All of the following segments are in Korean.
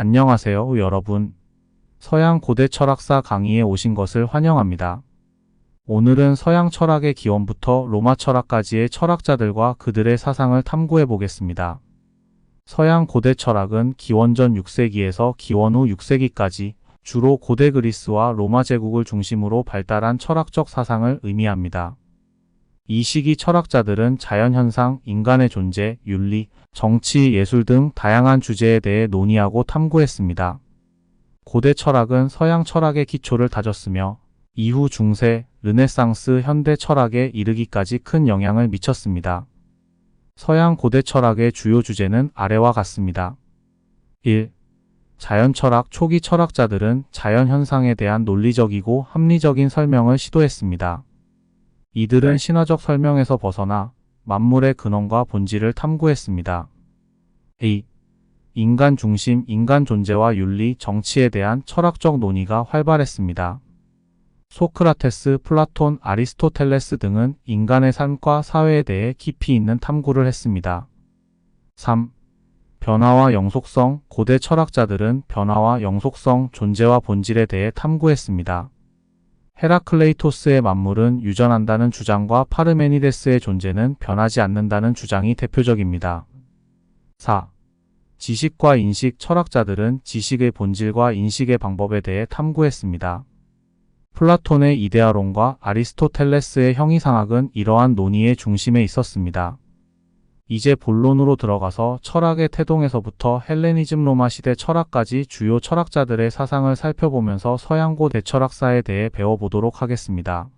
안녕하세요, 여러분. 서양 고대 철학사 강의에 오신 것을 환영합니다. 오늘은 서양 철학의 기원부터 로마 철학까지의 철학자들과 그들의 사상을 탐구해 보겠습니다. 서양 고대 철학은 기원전 6세기에서 기원 후 6세기까지 주로 고대 그리스와 로마 제국을 중심으로 발달한 철학적 사상을 의미합니다. 이 시기 철학자들은 자연현상, 인간의 존재, 윤리, 정치, 예술 등 다양한 주제에 대해 논의하고 탐구했습니다. 고대 철학은 서양 철학의 기초를 다졌으며 이후 중세, 르네상스, 현대 철학에 이르기까지 큰 영향을 미쳤습니다. 서양 고대 철학의 주요 주제는 아래와 같습니다. 1. 자연 철학 초기 철학자들은 자연 현상에 대한 논리적이고 합리적인 설명을 시도했습니다. 이들은 신화적 설명에서 벗어나 만물의 근원과 본질을 탐구했습니다. 2. 인간 중심, 인간 존재와 윤리, 정치에 대한 철학적 논의가 활발했습니다. 소크라테스, 플라톤, 아리스토텔레스 등은 인간의 삶과 사회에 대해 깊이 있는 탐구를 했습니다. 3. 변화와 영속성, 고대 철학자들은 변화와 영속성, 존재와 본질에 대해 탐구했습니다. 헤라클레이토스의 만물은 유전한다는 주장과 파르메니데스의 존재는 변하지 않는다는 주장이 대표적입니다. 4. 지식과 인식, 철학자들은 지식의 본질과 인식의 방법에 대해 탐구했습니다. 플라톤의 이데아론과 아리스토텔레스의 형이상학은 이러한 논의의 중심에 있었습니다. 이제 본론으로 들어가서 철학의 태동에서부터 헬레니즘 로마 시대 철학까지 주요 철학자들의 사상을 살펴보면서 서양 고대 철학사에 대해 배워보도록 하겠습니다.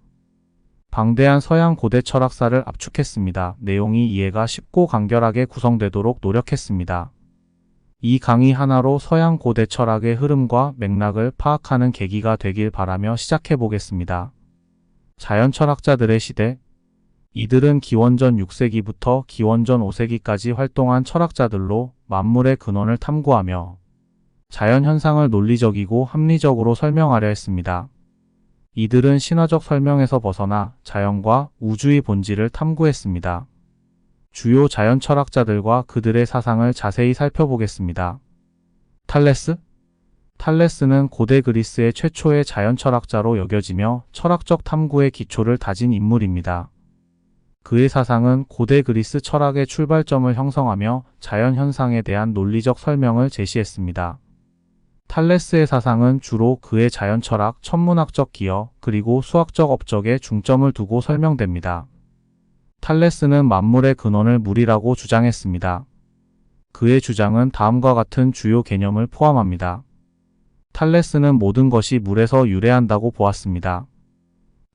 방대한 서양 고대 철학사를 압축했습니다. 내용이 이해가 쉽고 간결하게 구성되도록 노력했습니다. 이 강의 하나로 서양 고대 철학의 흐름과 맥락을 파악하는 계기가 되길 바라며 시작해보겠습니다. 자연 철학자들의 시대. 이들은 기원전 6세기부터 기원전 5세기까지 활동한 철학자들로 만물의 근원을 탐구하며 자연 현상을 논리적이고 합리적으로 설명하려 했습니다. 이들은 신화적 설명에서 벗어나 자연과 우주의 본질을 탐구했습니다. 주요 자연 철학자들과 그들의 사상을 자세히 살펴보겠습니다. 탈레스? 탈레스는 고대 그리스의 최초의 자연 철학자로 여겨지며 철학적 탐구의 기초를 다진 인물입니다. 그의 사상은 고대 그리스 철학의 출발점을 형성하며 자연 현상에 대한 논리적 설명을 제시했습니다. 탈레스의 사상은 주로 그의 자연 철학, 천문학적 기여, 그리고 수학적 업적에 중점을 두고 설명됩니다. 탈레스는 만물의 근원을 물이라고 주장했습니다. 그의 주장은 다음과 같은 주요 개념을 포함합니다. 탈레스는 모든 것이 물에서 유래한다고 보았습니다.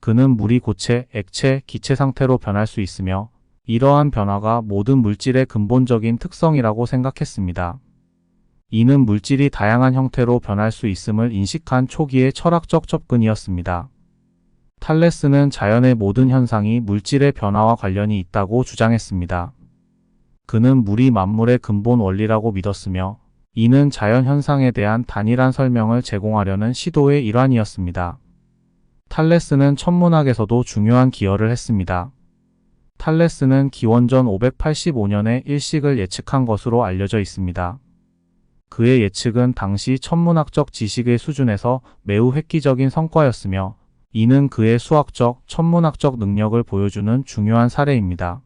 그는 물이 고체, 액체, 기체 상태로 변할 수 있으며 이러한 변화가 모든 물질의 근본적인 특성이라고 생각했습니다. 이는 물질이 다양한 형태로 변할 수 있음을 인식한 초기의 철학적 접근이었습니다. 탈레스는 자연의 모든 현상이 물질의 변화와 관련이 있다고 주장했습니다. 그는 물이 만물의 근본 원리라고 믿었으며 이는 자연 현상에 대한 단일한 설명을 제공하려는 시도의 일환이었습니다. 탈레스는 천문학에서도 중요한 기여를 했습니다. 탈레스는 기원전 585년에 일식을 예측한 것으로 알려져 있습니다. 그의 예측은 당시 천문학적 지식의 수준에서 매우 획기적인 성과였으며 이는 그의 수학적, 천문학적 능력을 보여주는 중요한 사례입니다.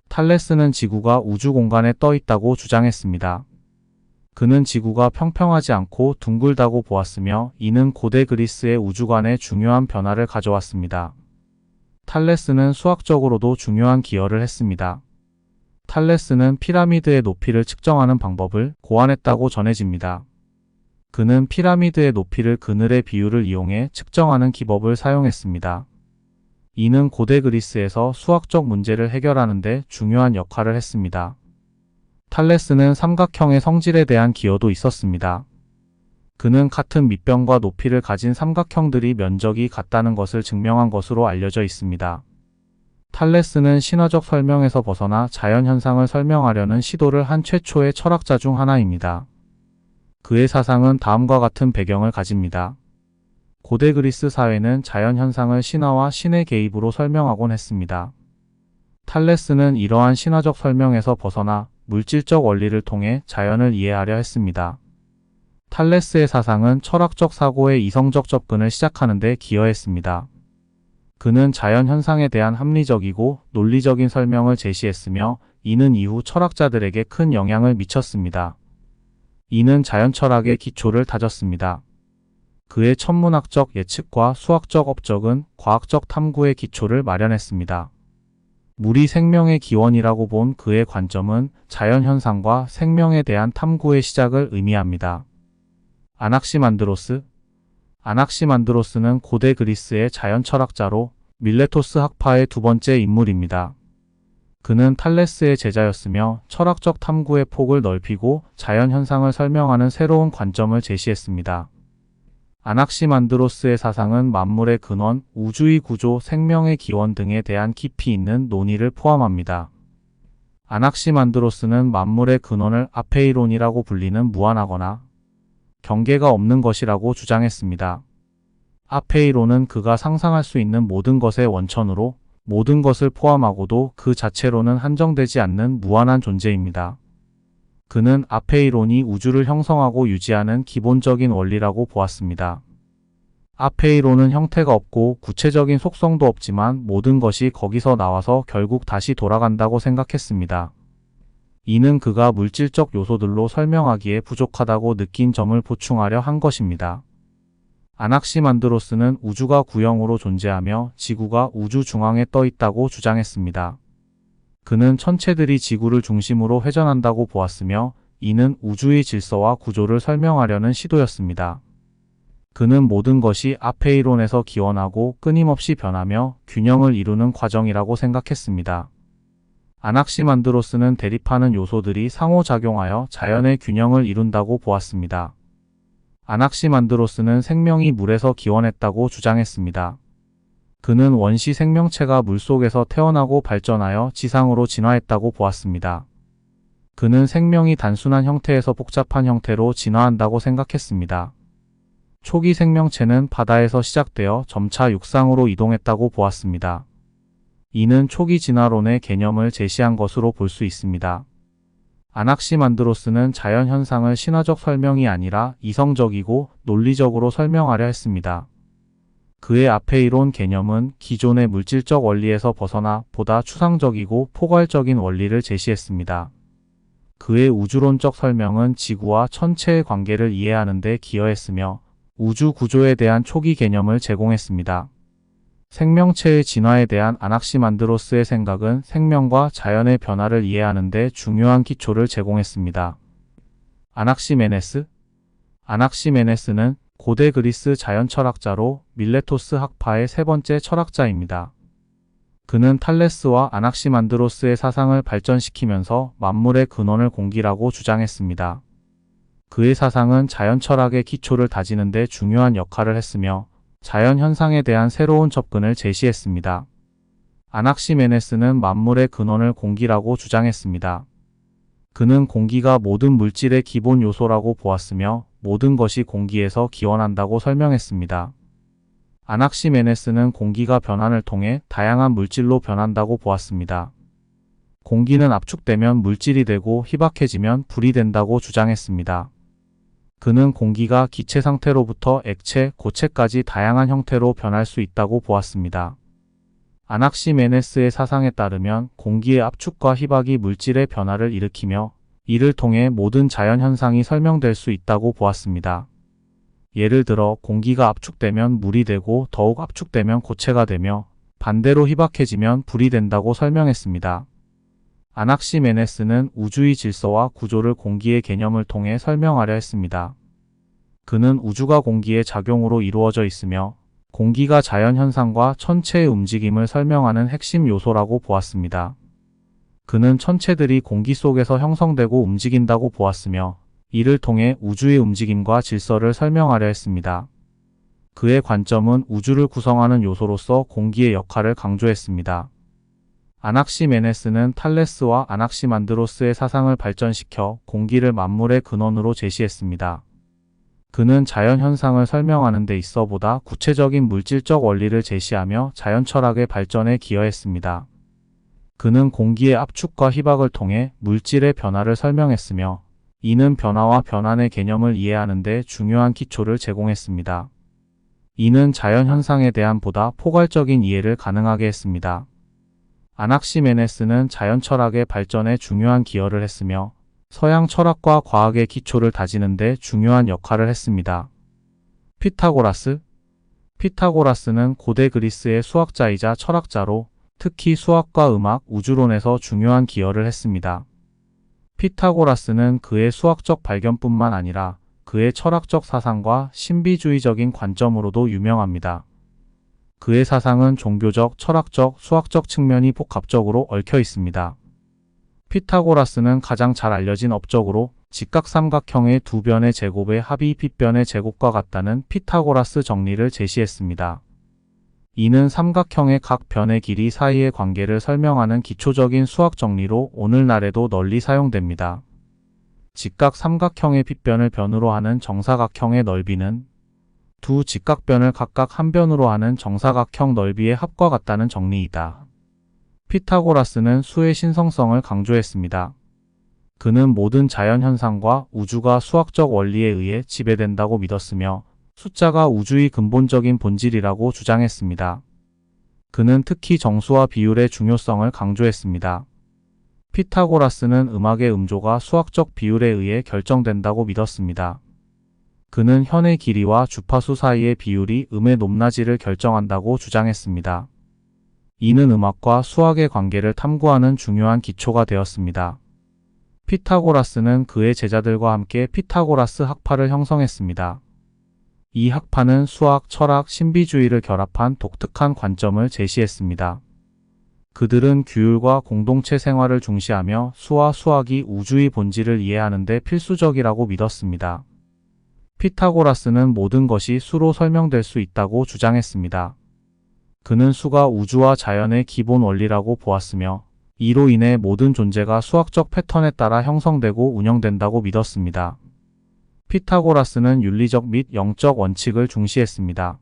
탈레스는 지구가 우주 공간에 떠 있다고 주장했습니다. 그는 지구가 평평하지 않고 둥글다고 보았으며 이는 고대 그리스의 우주관에 중요한 변화를 가져왔습니다. 탈레스는 수학적으로도 중요한 기여를 했습니다. 탈레스는 피라미드의 높이를 측정하는 방법을 고안했다고 전해집니다. 그는 피라미드의 높이를 그늘의 비율을 이용해 측정하는 기법을 사용했습니다. 이는 고대 그리스에서 수학적 문제를 해결하는 데 중요한 역할을 했습니다. 탈레스는 삼각형의 성질에 대한 기여도 있었습니다. 그는 같은 밑변과 높이를 가진 삼각형들이 면적이 같다는 것을 증명한 것으로 알려져 있습니다. 탈레스는 신화적 설명에서 벗어나 자연 현상을 설명하려는 시도를 한 최초의 철학자 중 하나입니다. 그의 사상은 다음과 같은 배경을 가집니다. 고대 그리스 사회는 자연 현상을 신화와 신의 개입으로 설명하곤 했습니다. 탈레스는 이러한 신화적 설명에서 벗어나 물질적 원리를 통해 자연을 이해하려 했습니다. 탈레스의 사상은 철학적 사고의 이성적 접근을 시작하는 데 기여했습니다. 그는 자연 현상에 대한 합리적이고 논리적인 설명을 제시했으며 이는 이후 철학자들에게 큰 영향을 미쳤습니다. 이는 자연 철학의 기초를 다졌습니다. 그의 천문학적 예측과 수학적 업적은 과학적 탐구의 기초를 마련했습니다. 물이 생명의 기원이라고 본 그의 관점은 자연 현상과 생명에 대한 탐구의 시작을 의미합니다. 아낙시만드로스는 고대 그리스의 자연 철학자로 밀레토스 학파의 두 번째 인물입니다. 그는 탈레스의 제자였으며 철학적 탐구의 폭을 넓히고 자연 현상을 설명하는 새로운 관점을 제시했습니다. 아낙시만드로스의 사상은 만물의 근원, 우주의 구조, 생명의 기원 등에 대한 깊이 있는 논의를 포함합니다. 아낙시만드로스는 만물의 근원을 아페이론이라고 불리는 무한하거나 경계가 없는 것이라고 주장했습니다. 아페이론은 그가 상상할 수 있는 모든 것의 원천으로 모든 것을 포함하고도 그 자체로는 한정되지 않는 무한한 존재입니다. 그는 아페이론이 우주를 형성하고 유지하는 기본적인 원리라고 보았습니다. 아페이론은 형태가 없고 구체적인 속성도 없지만 모든 것이 거기서 나와서 결국 다시 돌아간다고 생각했습니다. 이는 그가 물질적 요소들로 설명하기에 부족하다고 느낀 점을 보충하려 한 것입니다. 아낙시만드로스는 우주가 구형으로 존재하며 지구가 우주 중앙에 떠 있다고 주장했습니다. 그는 천체들이 지구를 중심으로 회전한다고 보았으며 이는 우주의 질서와 구조를 설명하려는 시도였습니다. 그는 모든 것이 아페이론에서 기원하고 끊임없이 변하며 균형을 이루는 과정이라고 생각했습니다. 아낙시만드로스는 대립하는 요소들이 상호작용하여 자연의 균형을 이룬다고 보았습니다. 아낙시만드로스는 생명이 물에서 기원했다고 주장했습니다. 그는 원시 생명체가 물속에서 태어나고 발전하여 지상으로 진화했다고 보았습니다. 그는 생명이 단순한 형태에서 복잡한 형태로 진화한다고 생각했습니다. 초기 생명체는 바다에서 시작되어 점차 육상으로 이동했다고 보았습니다. 이는 초기 진화론의 개념을 제시한 것으로 볼 수 있습니다. 아낙시만드로스는 자연 현상을 신화적 설명이 아니라 이성적이고 논리적으로 설명하려 했습니다. 그의 아페이론 개념은 기존의 물질적 원리에서 벗어나 보다 추상적이고 포괄적인 원리를 제시했습니다. 그의 우주론적 설명은 지구와 천체의 관계를 이해하는 데 기여했으며 우주 구조에 대한 초기 개념을 제공했습니다. 생명체의 진화에 대한 아낙시만드로스의 생각은 생명과 자연의 변화를 이해하는 데 중요한 기초를 제공했습니다. 아낙시메네스는 고대 그리스 자연 철학자로 밀레토스 학파의 세 번째 철학자입니다. 그는 탈레스와 아낙시만드로스의 사상을 발전시키면서 만물의 근원을 공기라고 주장했습니다. 그의 사상은 자연 철학의 기초를 다지는 데 중요한 역할을 했으며 자연 현상에 대한 새로운 접근을 제시했습니다. 아낙시메네스는 만물의 근원을 공기라고 주장했습니다. 그는 공기가 모든 물질의 기본 요소라고 보았으며 모든 것이 공기에서 기원한다고 설명했습니다. 아낙시메네스는 공기가 변환을 통해 다양한 물질로 변한다고 보았습니다. 공기는 압축되면 물질이 되고 희박해지면 불이 된다고 주장했습니다. 그는 공기가 기체 상태로부터 액체, 고체까지 다양한 형태로 변할 수 있다고 보았습니다. 아낙시메네스의 사상에 따르면 공기의 압축과 희박이 물질의 변화를 일으키며 이를 통해 모든 자연 현상이 설명될 수 있다고 보았습니다. 예를 들어 공기가 압축되면 물이 되고 더욱 압축되면 고체가 되며 반대로 희박해지면 불이 된다고 설명했습니다. 아낙시메네스는 우주의 질서와 구조를 공기의 개념을 통해 설명하려 했습니다. 그는 우주가 공기의 작용으로 이루어져 있으며 공기가 자연 현상과 천체의 움직임을 설명하는 핵심 요소라고 보았습니다. 그는 천체들이 공기 속에서 형성되고 움직인다고 보았으며 이를 통해 우주의 움직임과 질서를 설명하려 했습니다. 그의 관점은 우주를 구성하는 요소로서 공기의 역할을 강조했습니다. 아낙시메네스는 탈레스와 아낙시만드로스의 사상을 발전시켜 공기를 만물의 근원으로 제시했습니다. 그는 자연 현상을 설명하는 데 있어 보다 구체적인 물질적 원리를 제시하며 자연 철학의 발전에 기여했습니다. 그는 공기의 압축과 희박을 통해 물질의 변화를 설명했으며 이는 변화와 변환의 개념을 이해하는 데 중요한 기초를 제공했습니다. 이는 자연 현상에 대한 보다 포괄적인 이해를 가능하게 했습니다. 아낙시메네스는 자연 철학의 발전에 중요한 기여를 했으며 서양 철학과 과학의 기초를 다지는 데 중요한 역할을 했습니다. 피타고라스는 고대 그리스의 수학자이자 철학자로 특히 수학과 음악, 우주론에서 중요한 기여를 했습니다. 피타고라스는 그의 수학적 발견뿐만 아니라 그의 철학적 사상과 신비주의적인 관점으로도 유명합니다. 그의 사상은 종교적, 철학적, 수학적 측면이 복합적으로 얽혀 있습니다. 피타고라스는 가장 잘 알려진 업적으로 직각삼각형의 두 변의 제곱의 합이 빗변의 제곱과 같다는 피타고라스 정리를 제시했습니다. 이는 삼각형의 각 변의 길이 사이의 관계를 설명하는 기초적인 수학 정리로 오늘날에도 널리 사용됩니다. 직각삼각형의 빗변을 변으로 하는 정사각형의 넓이는 두 직각변을 각각 한 변으로 하는 정사각형 넓이의 합과 같다는 정리이다. 피타고라스는 수의 신성성을 강조했습니다. 그는 모든 자연 현상과 우주가 수학적 원리에 의해 지배된다고 믿었으며 숫자가 우주의 근본적인 본질이라고 주장했습니다. 그는 특히 정수와 비율의 중요성을 강조했습니다. 피타고라스는 음악의 음조가 수학적 비율에 의해 결정된다고 믿었습니다. 그는 현의 길이와 주파수 사이의 비율이 음의 높낮이를 결정한다고 주장했습니다. 이는 음악과 수학의 관계를 탐구하는 중요한 기초가 되었습니다. 피타고라스는 그의 제자들과 함께 피타고라스 학파를 형성했습니다. 이 학파는 수학, 철학, 신비주의를 결합한 독특한 관점을 제시했습니다. 그들은 규율과 공동체 생활을 중시하며 수와 수학이 우주의 본질을 이해하는 데 필수적이라고 믿었습니다. 피타고라스는 모든 것이 수로 설명될 수 있다고 주장했습니다. 그는 수가 우주와 자연의 기본 원리라고 보았으며 이로 인해 모든 존재가 수학적 패턴에 따라 형성되고 운영된다고 믿었습니다. 피타고라스는 윤리적 및 영적 원칙을 중시했습니다.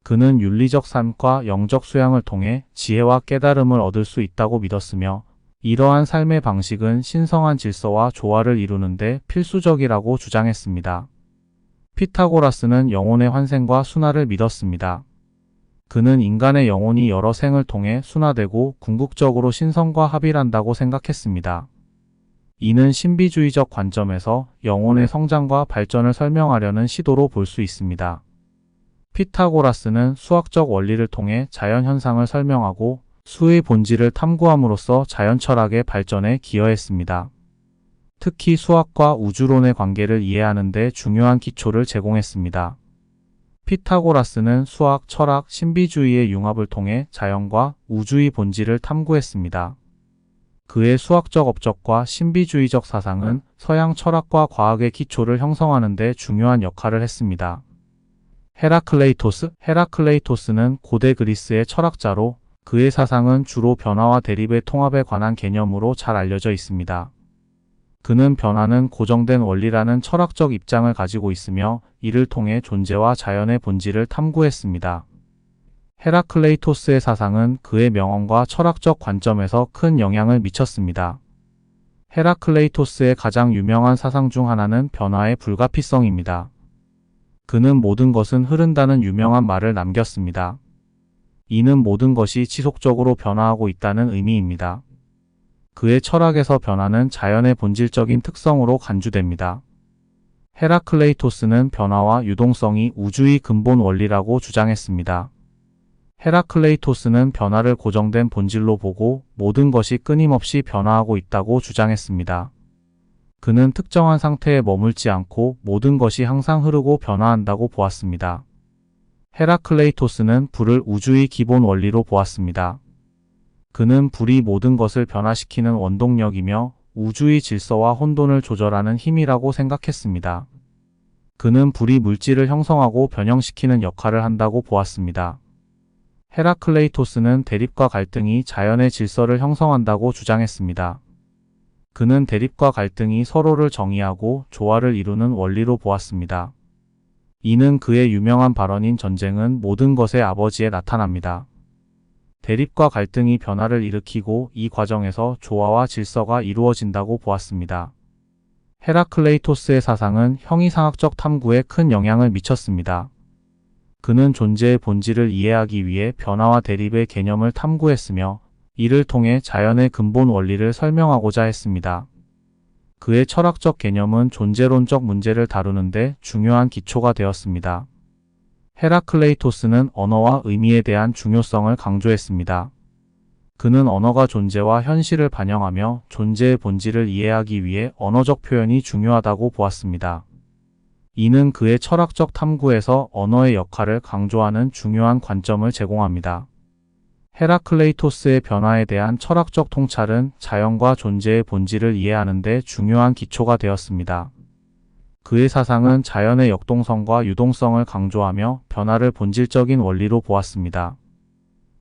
그는 윤리적 삶과 영적 수양을 통해 지혜와 깨달음을 얻을 수 있다고 믿었으며 이러한 삶의 방식은 신성한 질서와 조화를 이루는 데 필수적이라고 주장했습니다. 피타고라스는 영혼의 환생과 순화를 믿었습니다. 그는 인간의 영혼이 여러 생을 통해 순화되고 궁극적으로 신성과 합일한다고 생각했습니다. 이는 신비주의적 관점에서 영혼의 성장과 발전을 설명하려는 시도로 볼 수 있습니다. 피타고라스는 수학적 원리를 통해 자연 현상을 설명하고 수의 본질을 탐구함으로써 자연 철학의 발전에 기여했습니다. 특히 수학과 우주론의 관계를 이해하는 데 중요한 기초를 제공했습니다. 피타고라스는 수학, 철학, 신비주의의 융합을 통해 자연과 우주의 본질을 탐구했습니다. 그의 수학적 업적과 신비주의적 사상은 서양 철학과 과학의 기초를 형성하는 데 중요한 역할을 했습니다. 헤라클레이토스는 고대 그리스의 철학자로 그의 사상은 주로 변화와 대립의 통합에 관한 개념으로 잘 알려져 있습니다. 그는 변화는 고정된 원리라는 철학적 입장을 가지고 있으며 이를 통해 존재와 자연의 본질을 탐구했습니다. 헤라클레이토스의 사상은 그의 명언과 철학적 관점에서 큰 영향을 미쳤습니다. 헤라클레이토스의 가장 유명한 사상 중 하나는 변화의 불가피성입니다. 그는 모든 것은 흐른다는 유명한 말을 남겼습니다. 이는 모든 것이 지속적으로 변화하고 있다는 의미입니다. 그의 철학에서 변화는 자연의 본질적인 특성으로 간주됩니다. 헤라클레이토스는 변화와 유동성이 우주의 근본 원리라고 주장했습니다. 헤라클레이토스는 변화를 고정된 본질로 보고 모든 것이 끊임없이 변화하고 있다고 주장했습니다. 그는 특정한 상태에 머물지 않고 모든 것이 항상 흐르고 변화한다고 보았습니다. 헤라클레이토스는 불을 우주의 기본 원리로 보았습니다. 그는 불이 모든 것을 변화시키는 원동력이며 우주의 질서와 혼돈을 조절하는 힘이라고 생각했습니다. 그는 불이 물질을 형성하고 변형시키는 역할을 한다고 보았습니다. 헤라클레이토스는 대립과 갈등이 자연의 질서를 형성한다고 주장했습니다. 그는 대립과 갈등이 서로를 정의하고 조화를 이루는 원리로 보았습니다. 이는 그의 유명한 발언인 전쟁은 모든 것의 아버지에 나타납니다. 대립과 갈등이 변화를 일으키고 이 과정에서 조화와 질서가 이루어진다고 보았습니다. 헤라클레이토스의 사상은 형이상학적 탐구에 큰 영향을 미쳤습니다. 그는 존재의 본질을 이해하기 위해 변화와 대립의 개념을 탐구했으며 이를 통해 자연의 근본 원리를 설명하고자 했습니다. 그의 철학적 개념은 존재론적 문제를 다루는데 중요한 기초가 되었습니다. 헤라클레이토스는 언어와 의미에 대한 중요성을 강조했습니다. 그는 언어가 존재와 현실을 반영하며 존재의 본질을 이해하기 위해 언어적 표현이 중요하다고 보았습니다. 이는 그의 철학적 탐구에서 언어의 역할을 강조하는 중요한 관점을 제공합니다. 헤라클레이토스의 변화에 대한 철학적 통찰은 자연과 존재의 본질을 이해하는 데 중요한 기초가 되었습니다. 그의 사상은 자연의 역동성과 유동성을 강조하며 변화를 본질적인 원리로 보았습니다.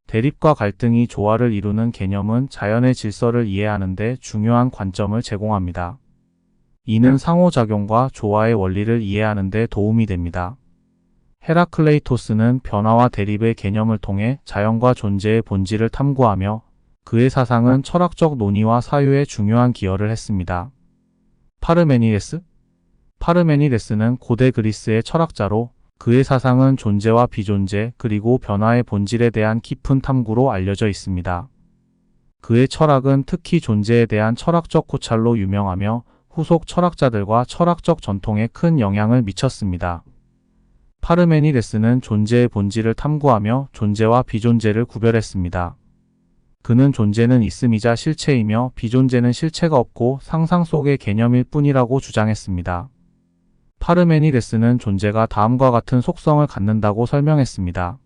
대립과 갈등이 조화를 이루는 개념은 자연의 질서를 이해하는 데 중요한 관점을 제공합니다. 이는 상호작용과 조화의 원리를 이해하는 데 도움이 됩니다. 헤라클레이토스는 변화와 대립의 개념을 통해 자연과 존재의 본질을 탐구하며 그의 사상은 철학적 논의와 사유에 중요한 기여를 했습니다. 파르메니데스? 파르메니데스는 고대 그리스의 철학자로 그의 사상은 존재와 비존재 그리고 변화의 본질에 대한 깊은 탐구로 알려져 있습니다. 그의 철학은 특히 존재에 대한 철학적 고찰로 유명하며 후속 철학자들과 철학적 전통에 큰 영향을 미쳤습니다. 파르메니데스는 존재의 본질을 탐구하며 존재와 비존재를 구별했습니다. 그는 존재는 있음이자 실체이며 비존재는 실체가 없고 상상 속의 개념일 뿐이라고 주장했습니다. 파르메니데스는 존재가 다음과 같은 속성을 갖는다고 설명했습니다.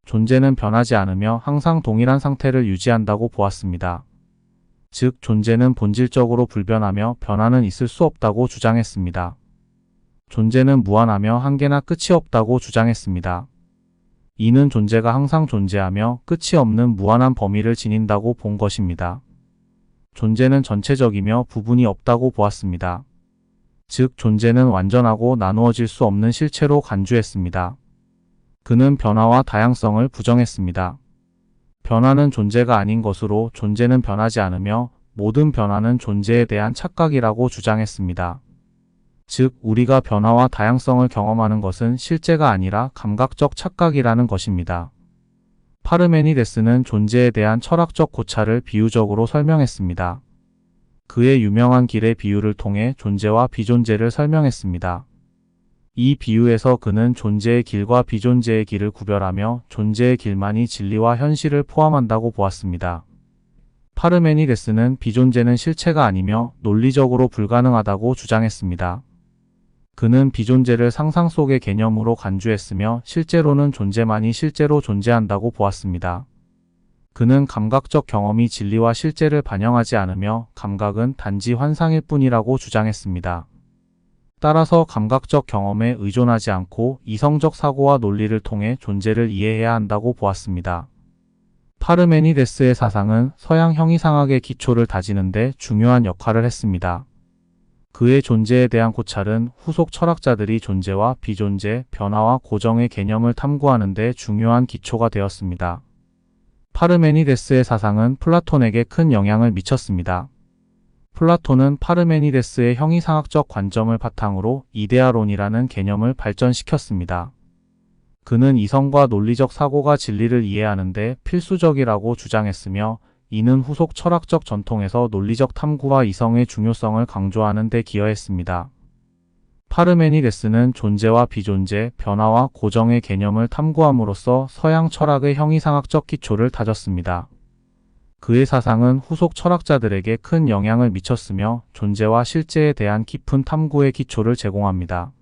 존재는 변하지 않으며 항상 동일한 상태를 유지한다고 보았습니다. 즉, 존재는 본질적으로 불변하며 변화는 있을 수 없다고 주장했습니다. 존재는 무한하며 한계나 끝이 없다고 주장했습니다. 이는 존재가 항상 존재하며 끝이 없는 무한한 범위를 지닌다고 본 것입니다. 존재는 전체적이며 부분이 없다고 보았습니다. 즉, 존재는 완전하고 나누어질 수 없는 실체로 간주했습니다. 그는 변화와 다양성을 부정했습니다. 변화는 존재가 아닌 것으로 존재는 변하지 않으며 모든 변화는 존재에 대한 착각이라고 주장했습니다. 즉, 우리가 변화와 다양성을 경험하는 것은 실제가 아니라 감각적 착각이라는 것입니다. 파르메니데스는 존재에 대한 철학적 고찰을 비유적으로 설명했습니다. 그의 유명한 길의 비유를 통해 존재와 비존재를 설명했습니다. 이 비유에서 그는 존재의 길과 비존재의 길을 구별하며 존재의 길만이 진리와 현실을 포함한다고 보았습니다. 파르메니데스는 비존재는 실체가 아니며 논리적으로 불가능하다고 주장했습니다. 그는 비존재를 상상 속의 개념으로 간주했으며 실제로는 존재만이 실제로 존재한다고 보았습니다. 그는 감각적 경험이 진리와 실제를 반영하지 않으며 감각은 단지 환상일 뿐이라고 주장했습니다. 따라서 감각적 경험에 의존하지 않고 이성적 사고와 논리를 통해 존재를 이해해야 한다고 보았습니다. 파르메니데스의 사상은 서양 형이상학의 기초를 다지는 데 중요한 역할을 했습니다. 그의 존재에 대한 고찰은 후속 철학자들이 존재와 비존재, 변화와 고정의 개념을 탐구하는 데 중요한 기초가 되었습니다. 파르메니데스의 사상은 플라톤에게 큰 영향을 미쳤습니다. 플라톤은 파르메니데스의 형이상학적 관점을 바탕으로 이데아론이라는 개념을 발전시켰습니다. 그는 이성과 논리적 사고가 진리를 이해하는 데 필수적이라고 주장했으며 이는 후속 철학적 전통에서 논리적 탐구와 이성의 중요성을 강조하는 데 기여했습니다. 파르메니데스는 존재와 비존재, 변화와 고정의 개념을 탐구함으로써 서양 철학의 형이상학적 기초를 다졌습니다. 그의 사상은 후속 철학자들에게 큰 영향을 미쳤으며 존재와 실제에 대한 깊은 탐구의 기초를 제공합니다.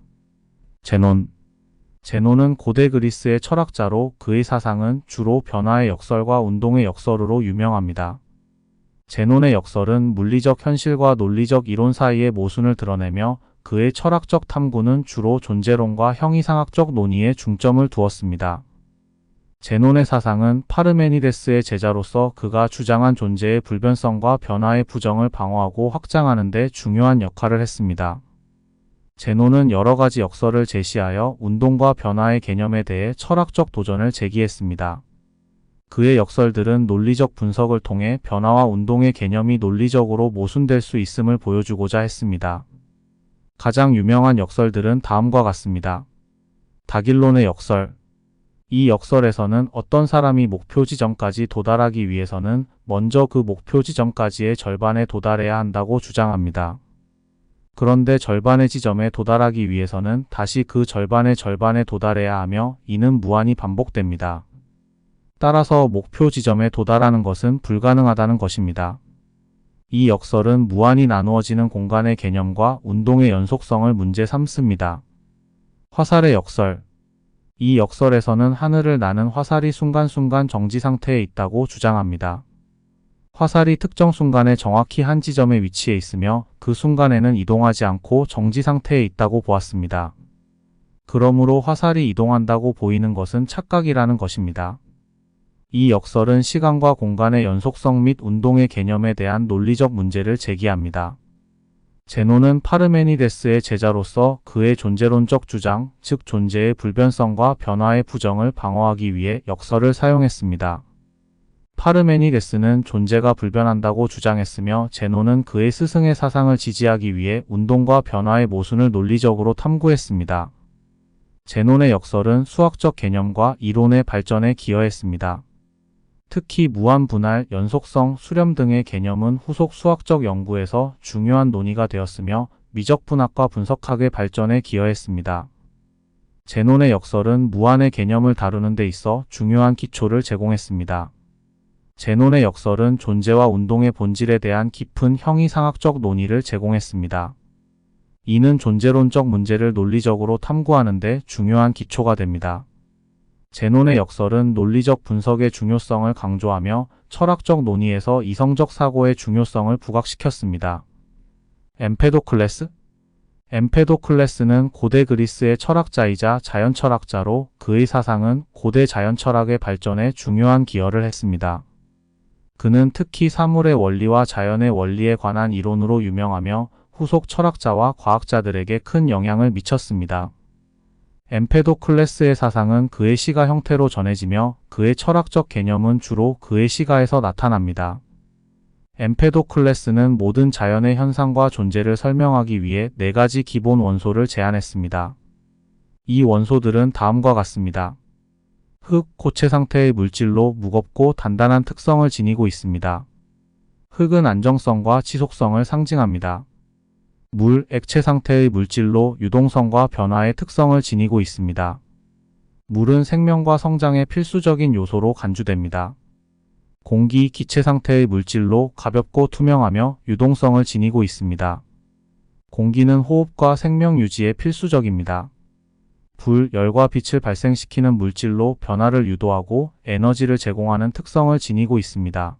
제논은 고대 그리스의 철학자로 그의 사상은 주로 변화의 역설과 운동의 역설으로 유명합니다. 제논의 역설은 물리적 현실과 논리적 이론 사이의 모순을 드러내며 그의 철학적 탐구는 주로 존재론과 형이상학적 논의에 중점을 두었습니다. 제논의 사상은 파르메니데스의 제자로서 그가 주장한 존재의 불변성과 변화의 부정을 방어하고 확장하는 데 중요한 역할을 했습니다. 제논은 여러 가지 역설을 제시하여 운동과 변화의 개념에 대해 철학적 도전을 제기했습니다. 그의 역설들은 논리적 분석을 통해 변화와 운동의 개념이 논리적으로 모순될 수 있음을 보여주고자 했습니다. 가장 유명한 역설들은 다음과 같습니다. 다길론의 역설. 이 역설에서는 어떤 사람이 목표 지점까지 도달하기 위해서는 먼저 그 목표 지점까지의 절반에 도달해야 한다고 주장합니다. 그런데 절반의 지점에 도달하기 위해서는 다시 그 절반의 절반에 도달해야 하며 이는 무한히 반복됩니다. 따라서 목표 지점에 도달하는 것은 불가능하다는 것입니다. 이 역설은 무한히 나누어지는 공간의 개념과 운동의 연속성을 문제 삼습니다. 화살의 역설. 이 역설에서는 하늘을 나는 화살이 순간순간 정지 상태에 있다고 주장합니다. 화살이 특정 순간에 정확히 한 지점에 위치해 있으며 그 순간에는 이동하지 않고 정지 상태에 있다고 보았습니다. 그러므로 화살이 이동한다고 보이는 것은 착각이라는 것입니다. 이 역설은 시간과 공간의 연속성 및 운동의 개념에 대한 논리적 문제를 제기합니다. 제논은 파르메니데스의 제자로서 그의 존재론적 주장, 즉 존재의 불변성과 변화의 부정을 방어하기 위해 역설을 사용했습니다. 파르메니데스는 존재가 불변한다고 주장했으며 제논은 그의 스승의 사상을 지지하기 위해 운동과 변화의 모순을 논리적으로 탐구했습니다. 제논의 역설은 수학적 개념과 이론의 발전에 기여했습니다. 특히 무한분할, 연속성, 수렴 등의 개념은 후속 수학적 연구에서 중요한 논의가 되었으며 미적분학과 분석학의 발전에 기여했습니다. 제논의 역설은 무한의 개념을 다루는 데 있어 중요한 기초를 제공했습니다. 제논의 역설은 존재와 운동의 본질에 대한 깊은 형이상학적 논의를 제공했습니다. 이는 존재론적 문제를 논리적으로 탐구하는 데 중요한 기초가 됩니다. 제논의 역설은 논리적 분석의 중요성을 강조하며 철학적 논의에서 이성적 사고의 중요성을 부각시켰습니다. 엠페도클레스? 엠페도클레스는 고대 그리스의 철학자이자 자연철학자로 그의 사상은 고대 자연철학의 발전에 중요한 기여를 했습니다. 그는 특히 사물의 원리와 자연의 원리에 관한 이론으로 유명하며 후속 철학자와 과학자들에게 큰 영향을 미쳤습니다. 엠페도클레스의 사상은 그의 시가 형태로 전해지며 그의 철학적 개념은 주로 그의 시가에서 나타납니다. 엠페도클레스는 모든 자연의 현상과 존재를 설명하기 위해 4가지 기본 원소를 제안했습니다. 이 원소들은 다음과 같습니다. 흙, 고체 상태의 물질로 무겁고 단단한 특성을 지니고 있습니다. 흙은 안정성과 지속성을 상징합니다. 물, 액체 상태의 물질로 유동성과 변화의 특성을 지니고 있습니다. 물은 생명과 성장의 필수적인 요소로 간주됩니다. 공기, 기체 상태의 물질로 가볍고 투명하며 유동성을 지니고 있습니다. 공기는 호흡과 생명 유지에 필수적입니다. 불, 열과 빛을 발생시키는 물질로 변화를 유도하고 에너지를 제공하는 특성을 지니고 있습니다.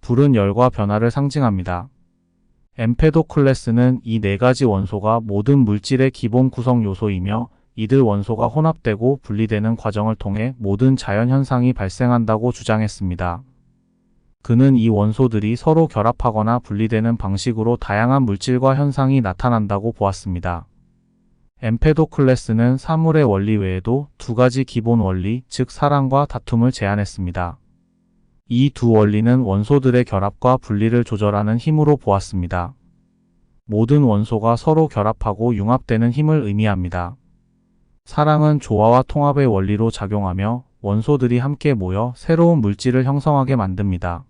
불은 열과 변화를 상징합니다. 엠페도클레스는 이 4가지 원소가 모든 물질의 기본 구성 요소이며 이들 원소가 혼합되고 분리되는 과정을 통해 모든 자연현상이 발생한다고 주장했습니다. 그는 이 원소들이 서로 결합하거나 분리되는 방식으로 다양한 물질과 현상이 나타난다고 보았습니다. 엠페도클레스는 사물의 원리 외에도 2가지 기본 원리, 즉 사랑과 다툼을 제안했습니다. 이 두 원리는 원소들의 결합과 분리를 조절하는 힘으로 보았습니다. 모든 원소가 서로 결합하고 융합되는 힘을 의미합니다. 사랑은 조화와 통합의 원리로 작용하며 원소들이 함께 모여 새로운 물질을 형성하게 만듭니다.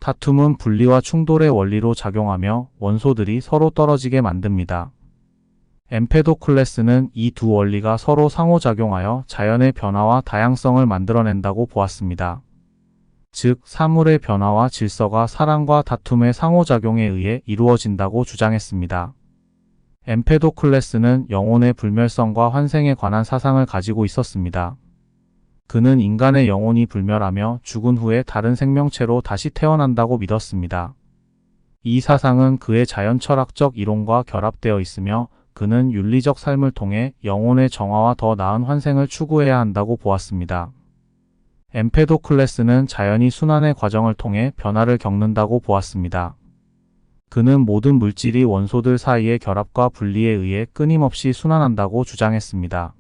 다툼은 분리와 충돌의 원리로 작용하며 원소들이 서로 떨어지게 만듭니다. 엠페도클레스는 이 두 원리가 서로 상호작용하여 자연의 변화와 다양성을 만들어낸다고 보았습니다. 즉, 사물의 변화와 질서가 사랑과 다툼의 상호작용에 의해 이루어진다고 주장했습니다. 엠페도클레스는 영혼의 불멸성과 환생에 관한 사상을 가지고 있었습니다. 그는 인간의 영혼이 불멸하며 죽은 후에 다른 생명체로 다시 태어난다고 믿었습니다. 이 사상은 그의 자연철학적 이론과 결합되어 있으며 그는 윤리적 삶을 통해 영혼의 정화와 더 나은 환생을 추구해야 한다고 보았습니다. 엠페도클레스는 자연이 순환의 과정을 통해 변화를 겪는다고 보았습니다. 그는 모든 물질이 원소들 사이의 결합과 분리에 의해 끊임없이 순환한다고 주장했습니다.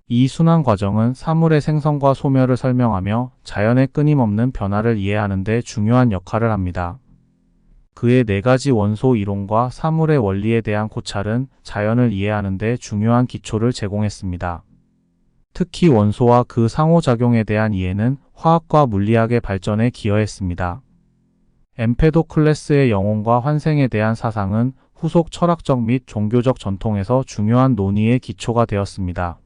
이 순환 과정은 사물의 생성과 소멸을 설명하며 자연의 끊임없는 변화를 이해하는 데 중요한 역할을 합니다. 그의 네 가지 원소 이론과 사물의 원리에 대한 고찰은 자연을 이해하는 데 중요한 기초를 제공했습니다. 특히 원소와 그 상호작용에 대한 이해는 화학과 물리학의 발전에 기여했습니다. 엠페도클레스의 영혼과 환생에 대한 사상은 후속 철학적 및 종교적 전통에서 중요한 논의의 기초가 되었습니다.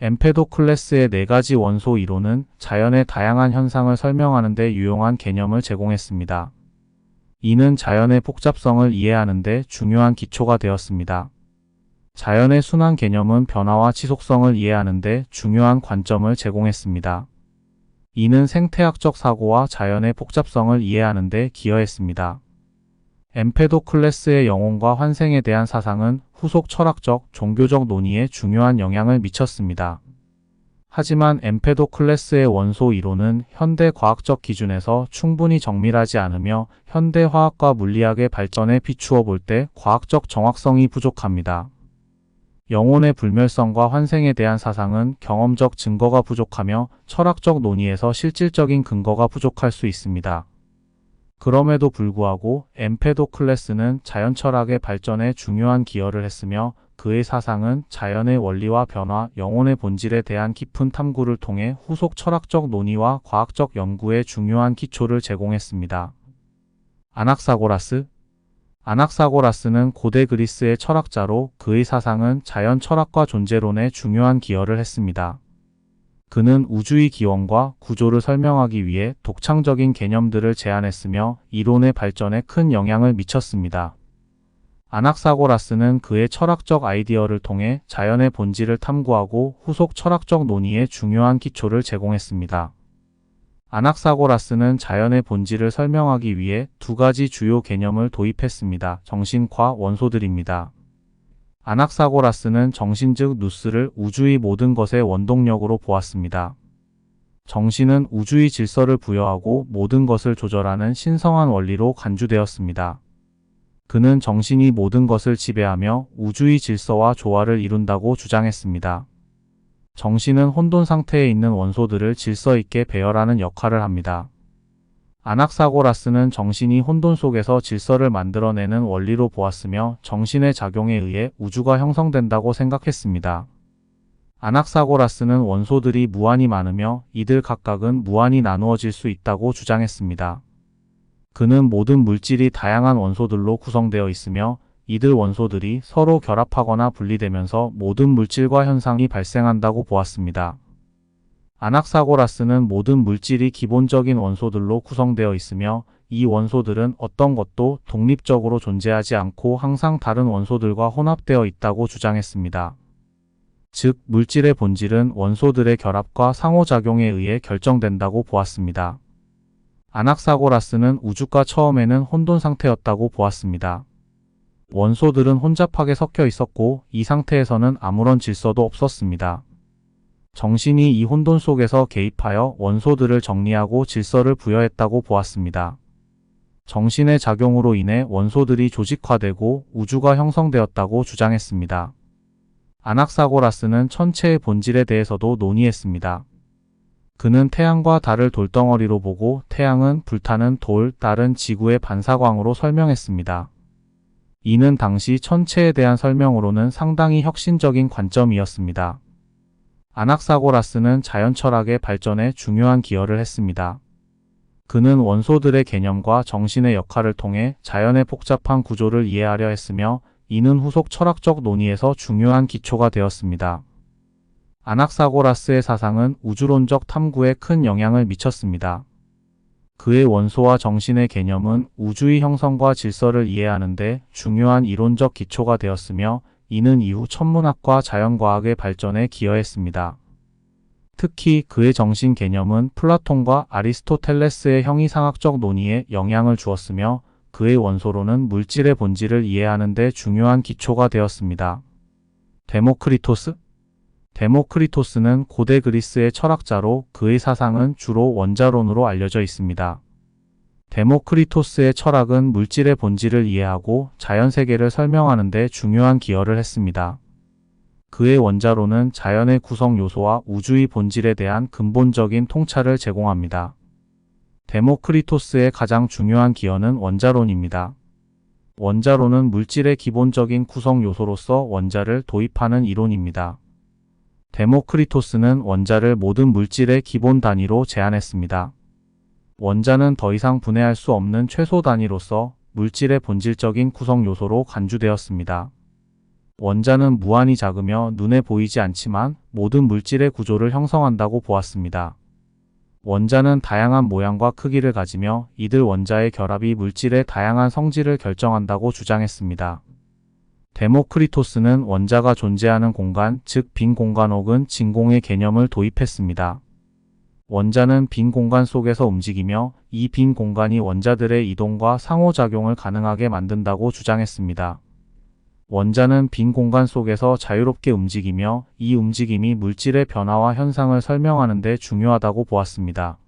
엠페도클레스의 네 가지 원소 이론은 자연의 다양한 현상을 설명하는 데 유용한 개념을 제공했습니다. 이는 자연의 복잡성을 이해하는 데 중요한 기초가 되었습니다. 자연의 순환 개념은 변화와 지속성을 이해하는 데 중요한 관점을 제공했습니다. 이는 생태학적 사고와 자연의 복잡성을 이해하는 데 기여했습니다. 엠페도클레스의 영혼과 환생에 대한 사상은 후속 철학적, 종교적 논의에 중요한 영향을 미쳤습니다. 하지만 엠페도클레스의 원소 이론은 현대 과학적 기준에서 충분히 정밀하지 않으며 현대 화학과 물리학의 발전에 비추어 볼 때 과학적 정확성이 부족합니다. 영혼의 불멸성과 환생에 대한 사상은 경험적 증거가 부족하며 철학적 논의에서 실질적인 근거가 부족할 수 있습니다. 그럼에도 불구하고 엠페도클레스는 자연 철학의 발전에 중요한 기여를 했으며 그의 사상은 자연의 원리와 변화, 영혼의 본질에 대한 깊은 탐구를 통해 후속 철학적 논의와 과학적 연구에 중요한 기초를 제공했습니다. 아낙사고라스 아낙사고라스는 고대 그리스의 철학자로 그의 사상은 자연 철학과 존재론에 중요한 기여를 했습니다. 그는 우주의 기원과 구조를 설명하기 위해 독창적인 개념들을 제안했으며 이론의 발전에 큰 영향을 미쳤습니다. 아낙사고라스는 그의 철학적 아이디어를 통해 자연의 본질을 탐구하고 후속 철학적 논의에 중요한 기초를 제공했습니다. 아낙사고라스는 자연의 본질을 설명하기 위해 두 가지 주요 개념을 도입했습니다. 정신과 원소들입니다. 아낙사고라스는 정신 즉 누스를 우주의 모든 것의 원동력으로 보았습니다. 정신은 우주의 질서를 부여하고 모든 것을 조절하는 신성한 원리로 간주되었습니다. 그는 정신이 모든 것을 지배하며 우주의 질서와 조화를 이룬다고 주장했습니다. 정신은 혼돈 상태에 있는 원소들을 질서 있게 배열하는 역할을 합니다. 아낙사고라스는 정신이 혼돈 속에서 질서를 만들어내는 원리로 보았으며 정신의 작용에 의해 우주가 형성된다고 생각했습니다. 아낙사고라스는 원소들이 무한히 많으며 이들 각각은 무한히 나누어질 수 있다고 주장했습니다. 그는 모든 물질이 다양한 원소들로 구성되어 있으며 이들 원소들이 서로 결합하거나 분리되면서 모든 물질과 현상이 발생한다고 보았습니다. 아낙사고라스는 모든 물질이 기본적인 원소들로 구성되어 있으며 이 원소들은 어떤 것도 독립적으로 존재하지 않고 항상 다른 원소들과 혼합되어 있다고 주장했습니다. 즉, 물질의 본질은 원소들의 결합과 상호작용에 의해 결정된다고 보았습니다. 아낙사고라스는 우주가 처음에는 혼돈 상태였다고 보았습니다. 원소들은 혼잡하게 섞여 있었고 이 상태에서는 아무런 질서도 없었습니다. 정신이 이 혼돈 속에서 개입하여 원소들을 정리하고 질서를 부여했다고 보았습니다. 정신의 작용으로 인해 원소들이 조직화되고 우주가 형성되었다고 주장했습니다. 아낙사고라스는 천체의 본질에 대해서도 논의했습니다. 그는 태양과 달을 돌덩어리로 보고 태양은 불타는 돌, 달은 지구의 반사광으로 설명했습니다. 이는 당시 천체에 대한 설명으로는 상당히 혁신적인 관점이었습니다. 아낙사고라스는 자연 철학의 발전에 중요한 기여를 했습니다. 그는 원소들의 개념과 정신의 역할을 통해 자연의 복잡한 구조를 이해하려 했으며 이는 후속 철학적 논의에서 중요한 기초가 되었습니다. 아낙사고라스의 사상은 우주론적 탐구에 큰 영향을 미쳤습니다. 그의 원소와 정신의 개념은 우주의 형성과 질서를 이해하는 데 중요한 이론적 기초가 되었으며 이는 이후 천문학과 자연과학의 발전에 기여했습니다. 특히 그의 정신 개념은 플라톤과 아리스토텔레스의 형이상학적 논의에 영향을 주었으며 그의 원소론은 물질의 본질을 이해하는 데 중요한 기초가 되었습니다. 데모크리토스는 고대 그리스의 철학자로 그의 사상은 주로 원자론으로 알려져 있습니다. 데모크리토스의 철학은 물질의 본질을 이해하고 자연세계를 설명하는 데 중요한 기여를 했습니다. 그의 원자론은 자연의 구성 요소와 우주의 본질에 대한 근본적인 통찰을 제공합니다. 데모크리토스의 가장 중요한 기여는 원자론입니다. 원자론은 물질의 기본적인 구성 요소로서 원자를 도입하는 이론입니다. 데모크리토스는 원자를 모든 물질의 기본 단위로 제한했습니다. 원자는 더 이상 분해할 수 없는 최소 단위로서 물질의 본질적인 구성 요소로 간주되었습니다. 원자는 무한히 작으며 눈에 보이지 않지만 모든 물질의 구조를 형성한다고 보았습니다. 원자는 다양한 모양과 크기를 가지며 이들 원자의 결합이 물질의 다양한 성질을 결정한다고 주장했습니다. 데모크리토스는 원자가 존재하는 공간, 즉 빈 공간 혹은 진공의 개념을 도입했습니다. 원자는 빈 공간 속에서 움직이며 이 빈 공간이 원자들의 이동과 상호작용을 가능하게 만든다고 주장했습니다. 원자는 빈 공간 속에서 자유롭게 움직이며 이 움직임이 물질의 변화와 현상을 설명하는 데 중요하다고 보았습니다.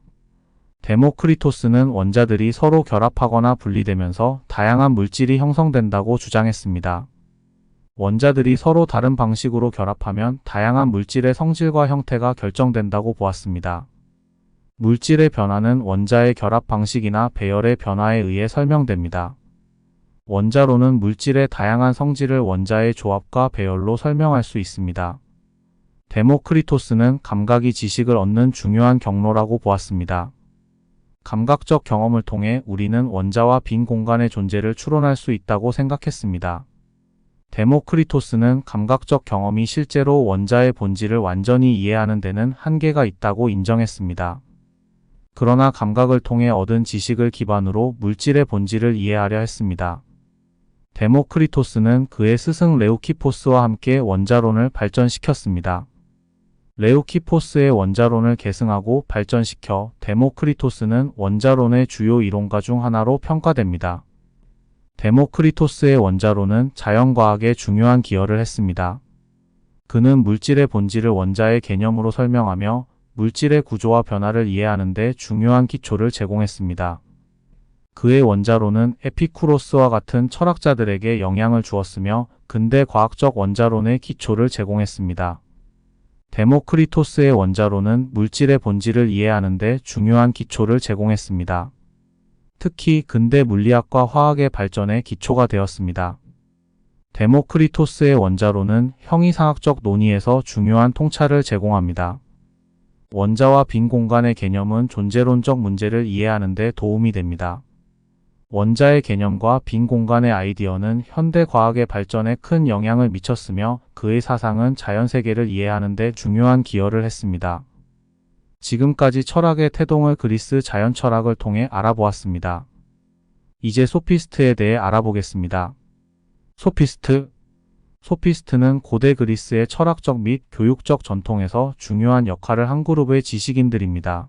데모크리토스는 원자들이 서로 결합하거나 분리되면서 다양한 물질이 형성된다고 주장했습니다. 원자들이 서로 다른 방식으로 결합하면 다양한 물질의 성질과 형태가 결정된다고 보았습니다. 물질의 변화는 원자의 결합 방식이나 배열의 변화에 의해 설명됩니다. 원자론은 물질의 다양한 성질을 원자의 조합과 배열로 설명할 수 있습니다. 데모크리토스는 감각이 지식을 얻는 중요한 경로라고 보았습니다. 감각적 경험을 통해 우리는 원자와 빈 공간의 존재를 추론할 수 있다고 생각했습니다. 데모크리토스는 감각적 경험이 실제로 원자의 본질을 완전히 이해하는 데는 한계가 있다고 인정했습니다. 그러나 감각을 통해 얻은 지식을 기반으로 물질의 본질을 이해하려 했습니다. 데모크리토스는 그의 스승 레우키포스와 함께 원자론을 발전시켰습니다. 레우키포스의 원자론을 계승하고 발전시켜 데모크리토스는 원자론의 주요 이론가 중 하나로 평가됩니다. 데모크리토스의 원자론은 자연과학에 중요한 기여를 했습니다. 그는 물질의 본질을 원자의 개념으로 설명하며 물질의 구조와 변화를 이해하는 데 중요한 기초를 제공했습니다. 그의 원자론은 에피쿠로스와 같은 철학자들에게 영향을 주었으며 근대 과학적 원자론의 기초를 제공했습니다. 데모크리토스의 원자론은 물질의 본질을 이해하는 데 중요한 기초를 제공했습니다. 특히 근대 물리학과 화학의 발전에 기초가 되었습니다. 데모크리토스의 원자론은 형이상학적 논의에서 중요한 통찰을 제공합니다. 원자와 빈 공간의 개념은 존재론적 문제를 이해하는 데 도움이 됩니다. 원자의 개념과 빈 공간의 아이디어는 현대 과학의 발전에 큰 영향을 미쳤으며 그의 사상은 자연세계를 이해하는 데 중요한 기여를 했습니다. 지금까지 철학의 태동을 그리스 자연철학을 통해 알아보았습니다. 이제 소피스트에 대해 알아보겠습니다. 소피스트는 고대 그리스의 철학적 및 교육적 전통에서 중요한 역할을 한 그룹의 지식인들입니다.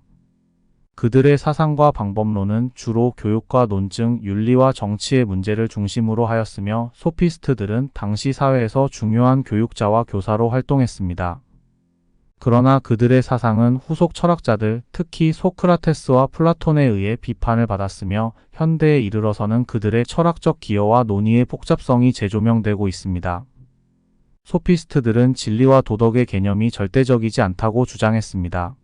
그들의 사상과 방법론은 주로 교육과 논증, 윤리와 정치의 문제를 중심으로 하였으며 소피스트들은 당시 사회에서 중요한 교육자와 교사로 활동했습니다. 그러나 그들의 사상은 후속 철학자들, 특히 소크라테스와 플라톤에 의해 비판을 받았으며 현대에 이르러서는 그들의 철학적 기여와 논의의 복잡성이 재조명되고 있습니다. 소피스트들은 진리와 도덕의 개념이 절대적이지 않다고 주장했습니다.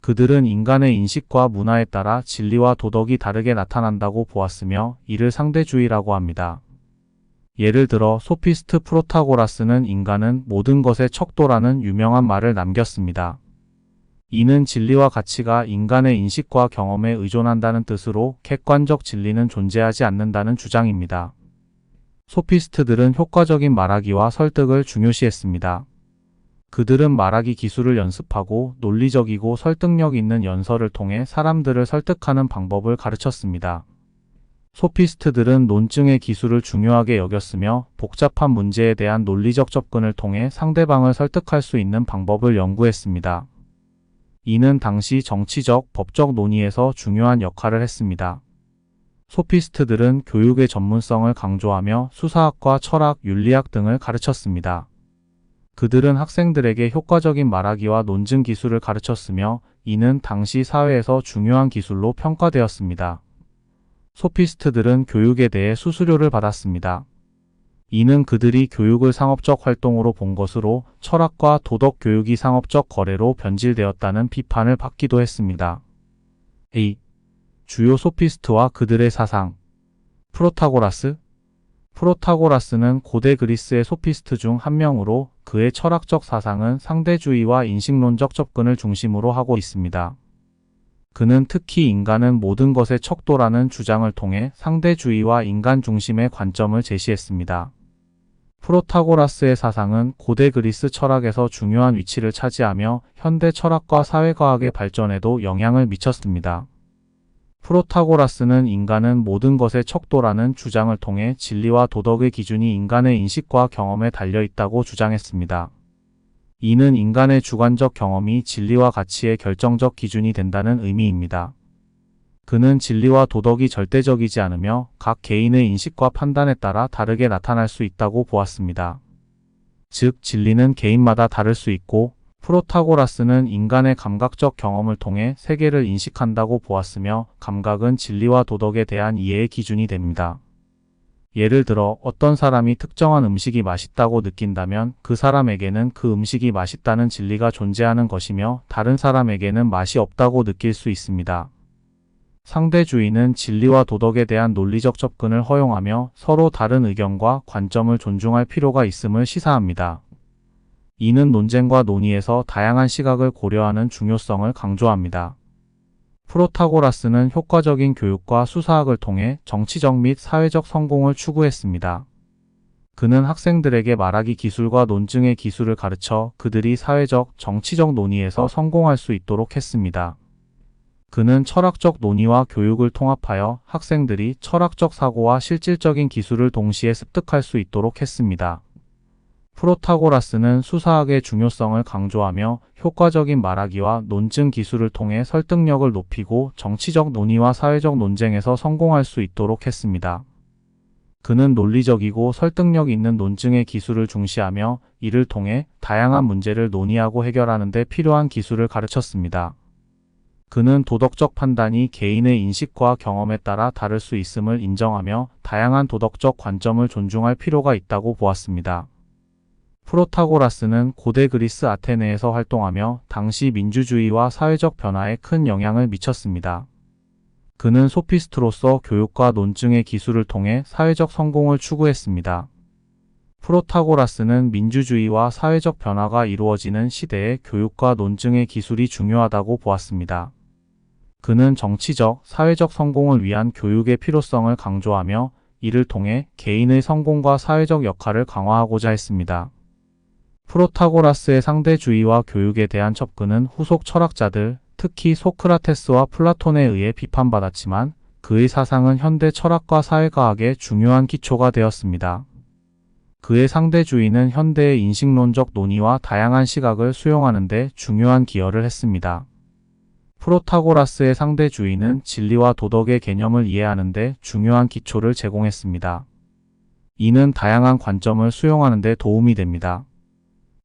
그들은 인간의 인식과 문화에 따라 진리와 도덕이 다르게 나타난다고 보았으며 이를 상대주의라고 합니다. 예를 들어 소피스트 프로타고라스는 인간은 모든 것의 척도라는 유명한 말을 남겼습니다. 이는 진리와 가치가 인간의 인식과 경험에 의존한다는 뜻으로 객관적 진리는 존재하지 않는다는 주장입니다. 소피스트들은 효과적인 말하기와 설득을 중요시했습니다. 그들은 말하기 기술을 연습하고 논리적이고 설득력 있는 연설을 통해 사람들을 설득하는 방법을 가르쳤습니다. 소피스트들은 논증의 기술을 중요하게 여겼으며 복잡한 문제에 대한 논리적 접근을 통해 상대방을 설득할 수 있는 방법을 연구했습니다. 이는 당시 정치적, 법적 논의에서 중요한 역할을 했습니다. 소피스트들은 교육의 전문성을 강조하며 수사학과 철학, 윤리학 등을 가르쳤습니다. 그들은 학생들에게 효과적인 말하기와 논증 기술을 가르쳤으며 이는 당시 사회에서 중요한 기술로 평가되었습니다. 소피스트들은 교육에 대해 수수료를 받았습니다. 이는 그들이 교육을 상업적 활동으로 본 것으로 철학과 도덕 교육이 상업적 거래로 변질되었다는 비판을 받기도 했습니다. 주요 소피스트와 그들의 사상. 프로타고라스. 프로타고라스는 고대 그리스의 소피스트 중 한 명으로 그의 철학적 사상은 상대주의와 인식론적 접근을 중심으로 하고 있습니다. 그는 특히 인간은 모든 것의 척도라는 주장을 통해 상대주의와 인간 중심의 관점을 제시했습니다. 프로타고라스의 사상은 고대 그리스 철학에서 중요한 위치를 차지하며 현대 철학과 사회과학의 발전에도 영향을 미쳤습니다. 프로타고라스는 인간은 모든 것의 척도라는 주장을 통해 진리와 도덕의 기준이 인간의 인식과 경험에 달려 있다고 주장했습니다. 이는 인간의 주관적 경험이 진리와 가치의 결정적 기준이 된다는 의미입니다. 그는 진리와 도덕이 절대적이지 않으며 각 개인의 인식과 판단에 따라 다르게 나타날 수 있다고 보았습니다. 즉, 진리는 개인마다 다를 수 있고, 프로타고라스는 인간의 감각적 경험을 통해 세계를 인식한다고 보았으며, 감각은 진리와 도덕에 대한 이해의 기준이 됩니다. 예를 들어 어떤 사람이 특정한 음식이 맛있다고 느낀다면 그 사람에게는 그 음식이 맛있다는 진리가 존재하는 것이며, 다른 사람에게는 맛이 없다고 느낄 수 있습니다. 상대주의는 진리와 도덕에 대한 논리적 접근을 허용하며 서로 다른 의견과 관점을 존중할 필요가 있음을 시사합니다. 이는 논쟁과 논의에서 다양한 시각을 고려하는 중요성을 강조합니다. 프로타고라스는 효과적인 교육과 수사학을 통해 정치적 및 사회적 성공을 추구했습니다. 그는 학생들에게 말하기 기술과 논증의 기술을 가르쳐 그들이 사회적, 정치적 논의에서 성공할 수 있도록 했습니다. 그는 철학적 논의와 교육을 통합하여 학생들이 철학적 사고와 실질적인 기술을 동시에 습득할 수 있도록 했습니다. 프로타고라스는 수사학의 중요성을 강조하며 효과적인 말하기와 논증 기술을 통해 설득력을 높이고 정치적 논의와 사회적 논쟁에서 성공할 수 있도록 했습니다. 그는 논리적이고 설득력 있는 논증의 기술을 중시하며 이를 통해 다양한 문제를 논의하고 해결하는 데 필요한 기술을 가르쳤습니다. 그는 도덕적 판단이 개인의 인식과 경험에 따라 다를 수 있음을 인정하며 다양한 도덕적 관점을 존중할 필요가 있다고 보았습니다. 프로타고라스는 고대 그리스 아테네에서 활동하며 당시 민주주의와 사회적 변화에 큰 영향을 미쳤습니다. 그는 소피스트로서 교육과 논증의 기술을 통해 사회적 성공을 추구했습니다. 프로타고라스는 민주주의와 사회적 변화가 이루어지는 시대에 교육과 논증의 기술이 중요하다고 보았습니다. 그는 정치적, 사회적 성공을 위한 교육의 필요성을 강조하며 이를 통해 개인의 성공과 사회적 역할을 강화하고자 했습니다. 프로타고라스의 상대주의와 교육에 대한 접근은 후속 철학자들, 특히 소크라테스와 플라톤에 의해 비판받았지만 그의 사상은 현대 철학과 사회과학의 중요한 기초가 되었습니다. 그의 상대주의는 현대의 인식론적 논의와 다양한 시각을 수용하는 데 중요한 기여를 했습니다. 프로타고라스의 상대주의는 진리와 도덕의 개념을 이해하는 데 중요한 기초를 제공했습니다. 이는 다양한 관점을 수용하는 데 도움이 됩니다.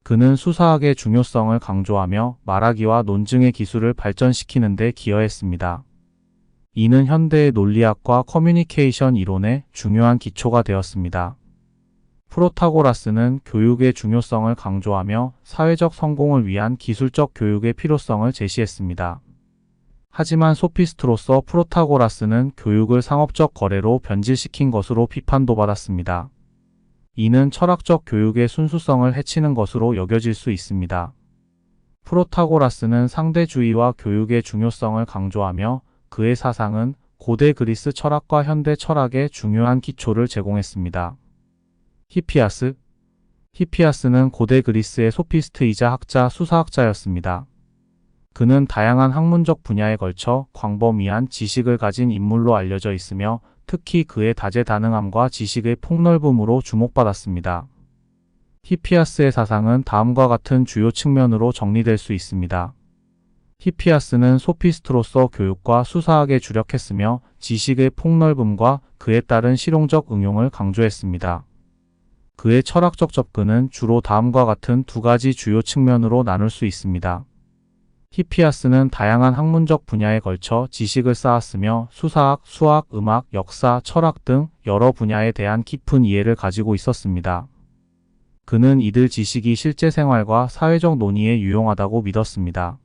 그는 수사학의 중요성을 강조하며 말하기와 논증의 기술을 발전시키는 데 기여했습니다. 이는 현대의 논리학과 커뮤니케이션 이론의 중요한 기초가 되었습니다. 프로타고라스는 교육의 중요성을 강조하며 사회적 성공을 위한 기술적 교육의 필요성을 제시했습니다. 하지만 소피스트로서 프로타고라스는 교육을 상업적 거래로 변질시킨 것으로 비판도 받았습니다. 이는 철학적 교육의 순수성을 해치는 것으로 여겨질 수 있습니다. 프로타고라스는 상대주의와 교육의 중요성을 강조하며 그의 사상은 고대 그리스 철학과 현대 철학의 중요한 기초를 제공했습니다. 히피아스. 히피아스는 고대 그리스의 소피스트이자 학자, 수사학자였습니다. 그는 다양한 학문적 분야에 걸쳐 광범위한 지식을 가진 인물로 알려져 있으며 특히 그의 다재다능함과 지식의 폭넓음으로 주목받았습니다. 히피아스의 사상은 다음과 같은 주요 측면으로 정리될 수 있습니다. 히피아스는 소피스트로서 교육과 수사학에 주력했으며 지식의 폭넓음과 그에 따른 실용적 응용을 강조했습니다. 그의 철학적 접근은 주로 다음과 같은 두 가지 주요 측면으로 나눌 수 있습니다. 히피아스는 다양한 학문적 분야에 걸쳐 지식을 쌓았으며 수사학, 수학, 음악, 역사, 철학 등 여러 분야에 대한 깊은 이해를 가지고 있었습니다. 그는 이들 지식이 실제 생활과 사회적 논의에 유용하다고 믿었습니다.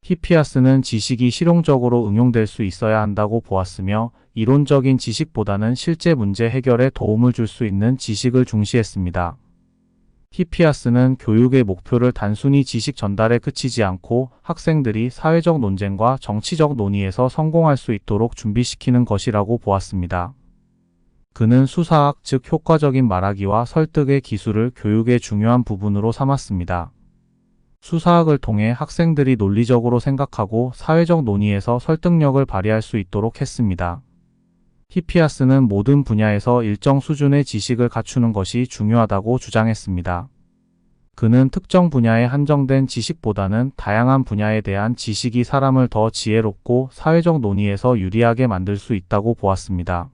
히피아스는 지식이 실용적으로 응용될 수 있어야 한다고 보았으며 이론적인 지식보다는 실제 문제 해결에 도움을 줄 수 있는 지식을 중시했습니다. 히피아스는 교육의 목표를 단순히 지식 전달에 그치지 않고 학생들이 사회적 논쟁과 정치적 논의에서 성공할 수 있도록 준비시키는 것이라고 보았습니다. 그는 수사학, 즉 효과적인 말하기와 설득의 기술을 교육의 중요한 부분으로 삼았습니다. 수사학을 통해 학생들이 논리적으로 생각하고 사회적 논의에서 설득력을 발휘할 수 있도록 했습니다. 히피아스는 모든 분야에서 일정 수준의 지식을 갖추는 것이 중요하다고 주장했습니다. 그는 특정 분야에 한정된 지식보다는 다양한 분야에 대한 지식이 사람을 더 지혜롭고 사회적 논의에서 유리하게 만들 수 있다고 보았습니다.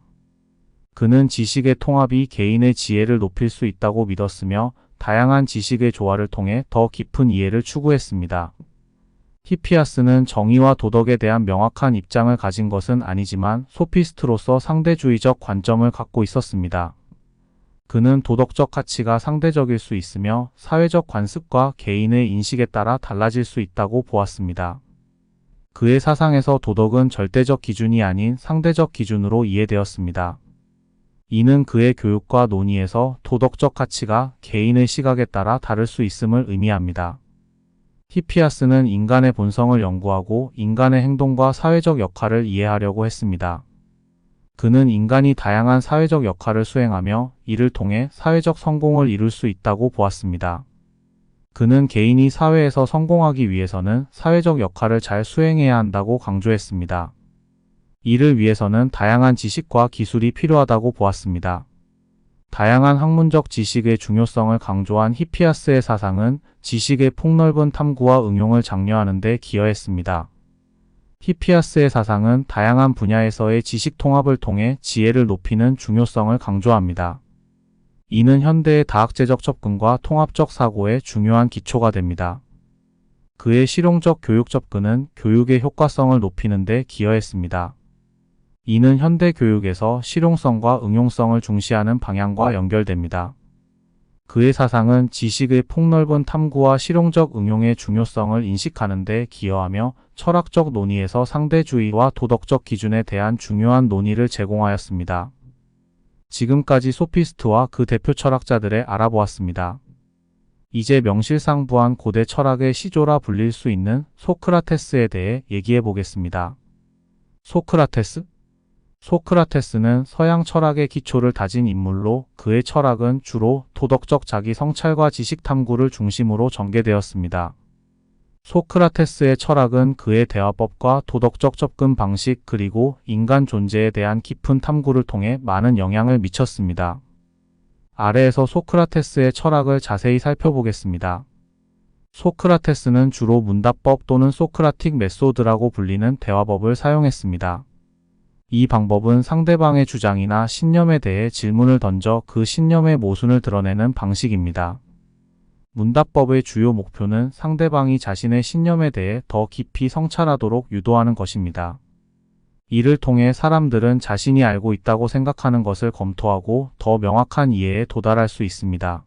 그는 지식의 통합이 개인의 지혜를 높일 수 있다고 믿었으며 다양한 지식의 조화를 통해 더 깊은 이해를 추구했습니다. 히피아스는 정의와 도덕에 대한 명확한 입장을 가진 것은 아니지만 소피스트로서 상대주의적 관점을 갖고 있었습니다. 그는 도덕적 가치가 상대적일 수 있으며 사회적 관습과 개인의 인식에 따라 달라질 수 있다고 보았습니다. 그의 사상에서 도덕은 절대적 기준이 아닌 상대적 기준으로 이해되었습니다. 이는 그의 교육과 논의에서 도덕적 가치가 개인의 시각에 따라 다를 수 있음을 의미합니다. 히피아스는 인간의 본성을 연구하고 인간의 행동과 사회적 역할을 이해하려고 했습니다. 그는 인간이 다양한 사회적 역할을 수행하며 이를 통해 사회적 성공을 이룰 수 있다고 보았습니다. 그는 개인이 사회에서 성공하기 위해서는 사회적 역할을 잘 수행해야 한다고 강조했습니다. 이를 위해서는 다양한 지식과 기술이 필요하다고 보았습니다. 다양한 학문적 지식의 중요성을 강조한 히피아스의 사상은 지식의 폭넓은 탐구와 응용을 장려하는 데 기여했습니다. 히피아스의 사상은 다양한 분야에서의 지식 통합을 통해 지혜를 높이는 중요성을 강조합니다. 이는 현대의 다학제적 접근과 통합적 사고의 중요한 기초가 됩니다. 그의 실용적 교육 접근은 교육의 효과성을 높이는 데 기여했습니다. 이는 현대 교육에서 실용성과 응용성을 중시하는 방향과 연결됩니다. 그의 사상은 지식의 폭넓은 탐구와 실용적 응용의 중요성을 인식하는 데 기여하며 철학적 논의에서 상대주의와 도덕적 기준에 대한 중요한 논의를 제공하였습니다. 지금까지 소피스트와 그 대표 철학자들을 알아보았습니다. 이제 명실상부한 고대 철학의 시조라 불릴 수 있는 소크라테스에 대해 얘기해 보겠습니다. 소크라테스는 서양 철학의 기초를 다진 인물로 그의 철학은 주로 도덕적 자기 성찰과 지식 탐구를 중심으로 전개되었습니다. 소크라테스의 철학은 그의 대화법과 도덕적 접근 방식 그리고 인간 존재에 대한 깊은 탐구를 통해 많은 영향을 미쳤습니다. 아래에서 소크라테스의 철학을 자세히 살펴보겠습니다. 소크라테스는 주로 문답법 또는 소크라틱 메소드라고 불리는 대화법을 사용했습니다. 이 방법은 상대방의 주장이나 신념에 대해 질문을 던져 그 신념의 모순을 드러내는 방식입니다. 문답법의 주요 목표는 상대방이 자신의 신념에 대해 더 깊이 성찰하도록 유도하는 것입니다. 이를 통해 사람들은 자신이 알고 있다고 생각하는 것을 검토하고 더 명확한 이해에 도달할 수 있습니다.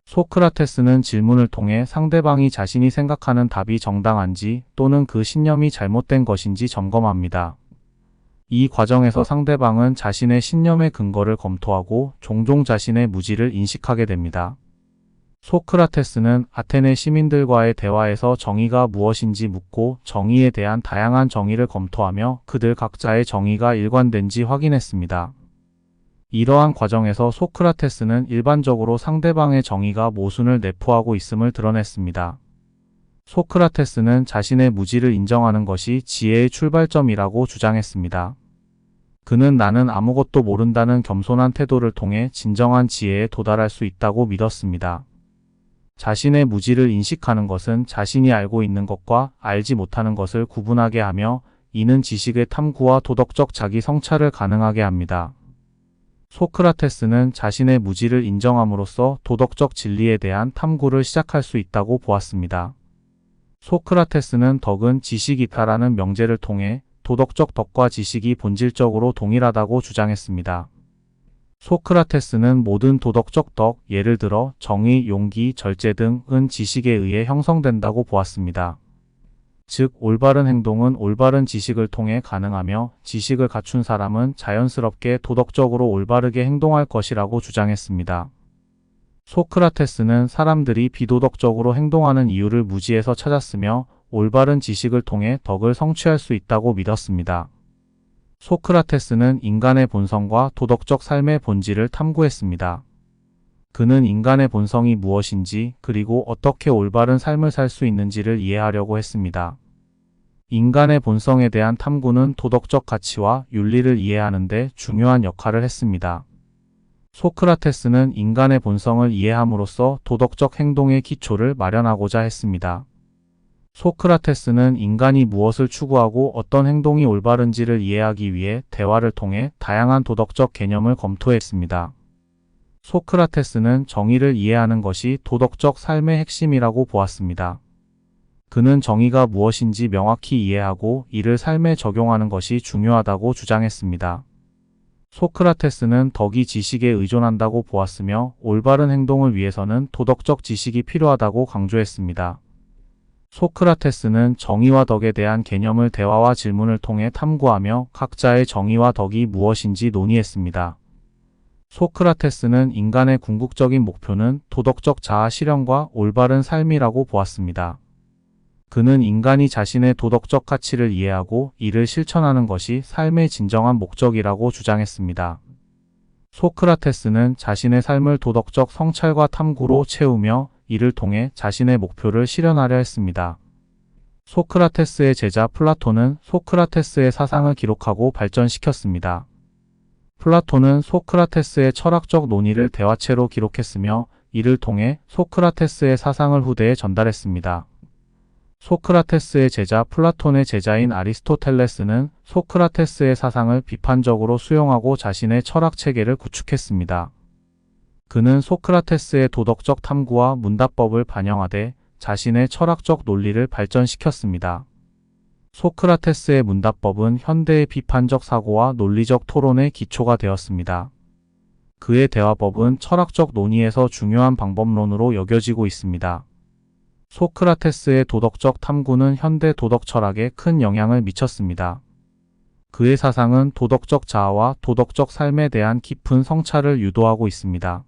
소크라테스는 질문을 통해 상대방이 자신이 생각하는 답이 정당한지 또는 그 신념이 잘못된 것인지 점검합니다. 이 과정에서 상대방은 자신의 신념의 근거를 검토하고 종종 자신의 무지를 인식하게 됩니다. 소크라테스는 아테네 시민들과의 대화에서 정의가 무엇인지 묻고 정의에 대한 다양한 정의를 검토하며 그들 각자의 정의가 일관된지 확인했습니다. 이러한 과정에서 소크라테스는 일반적으로 상대방의 정의가 모순을 내포하고 있음을 드러냈습니다. 소크라테스는 자신의 무지를 인정하는 것이 지혜의 출발점이라고 주장했습니다. 그는 나는 아무것도 모른다는 겸손한 태도를 통해 진정한 지혜에 도달할 수 있다고 믿었습니다. 자신의 무지를 인식하는 것은 자신이 알고 있는 것과 알지 못하는 것을 구분하게 하며 이는 지식의 탐구와 도덕적 자기 성찰을 가능하게 합니다. 소크라테스는 자신의 무지를 인정함으로써 도덕적 진리에 대한 탐구를 시작할 수 있다고 보았습니다. 소크라테스는 덕은 지식이다라는 명제를 통해 도덕적 덕과 지식이 본질적으로 동일하다고 주장했습니다. 소크라테스는 모든 도덕적 덕, 예를 들어 정의, 용기, 절제 등은 지식에 의해 형성된다고 보았습니다. 즉, 올바른 행동은 올바른 지식을 통해 가능하며 지식을 갖춘 사람은 자연스럽게 도덕적으로 올바르게 행동할 것이라고 주장했습니다. 소크라테스는 사람들이 비도덕적으로 행동하는 이유를 무지에서 찾았으며 올바른 지식을 통해 덕을 성취할 수 있다고 믿었습니다. 소크라테스는 인간의 본성과 도덕적 삶의 본질을 탐구했습니다. 그는 인간의 본성이 무엇인지 그리고 어떻게 올바른 삶을 살 수 있는지를 이해하려고 했습니다. 인간의 본성에 대한 탐구는 도덕적 가치와 윤리를 이해하는 데 중요한 역할을 했습니다. 소크라테스는 인간의 본성을 이해함으로써 도덕적 행동의 기초를 마련하고자 했습니다. 소크라테스는 인간이 무엇을 추구하고 어떤 행동이 올바른지를 이해하기 위해 대화를 통해 다양한 도덕적 개념을 검토했습니다. 소크라테스는 정의를 이해하는 것이 도덕적 삶의 핵심이라고 보았습니다. 그는 정의가 무엇인지 명확히 이해하고 이를 삶에 적용하는 것이 중요하다고 주장했습니다. 소크라테스는 덕이 지식에 의존한다고 보았으며 올바른 행동을 위해서는 도덕적 지식이 필요하다고 강조했습니다. 소크라테스는 정의와 덕에 대한 개념을 대화와 질문을 통해 탐구하며 각자의 정의와 덕이 무엇인지 논의했습니다. 소크라테스는 인간의 궁극적인 목표는 도덕적 자아 실현과 올바른 삶이라고 보았습니다. 그는 인간이 자신의 도덕적 가치를 이해하고 이를 실천하는 것이 삶의 진정한 목적이라고 주장했습니다. 소크라테스는 자신의 삶을 도덕적 성찰과 탐구로 채우며 이를 통해 자신의 목표를 실현하려 했습니다. 소크라테스의 제자 플라톤은 소크라테스의 사상을 기록하고 발전시켰습니다. 플라톤은 소크라테스의 철학적 논의를 대화체로 기록했으며 이를 통해 소크라테스의 사상을 후대에 전달했습니다. 소크라테스의 제자 플라톤의 제자인 아리스토텔레스는 소크라테스의 사상을 비판적으로 수용하고 자신의 철학 체계를 구축했습니다. 그는 소크라테스의 도덕적 탐구와 문답법을 반영하되 자신의 철학적 논리를 발전시켰습니다. 소크라테스의 문답법은 현대의 비판적 사고와 논리적 토론의 기초가 되었습니다. 그의 대화법은 철학적 논의에서 중요한 방법론으로 여겨지고 있습니다. 소크라테스의 도덕적 탐구는 현대 도덕 철학에 큰 영향을 미쳤습니다. 그의 사상은 도덕적 자아와 도덕적 삶에 대한 깊은 성찰을 유도하고 있습니다.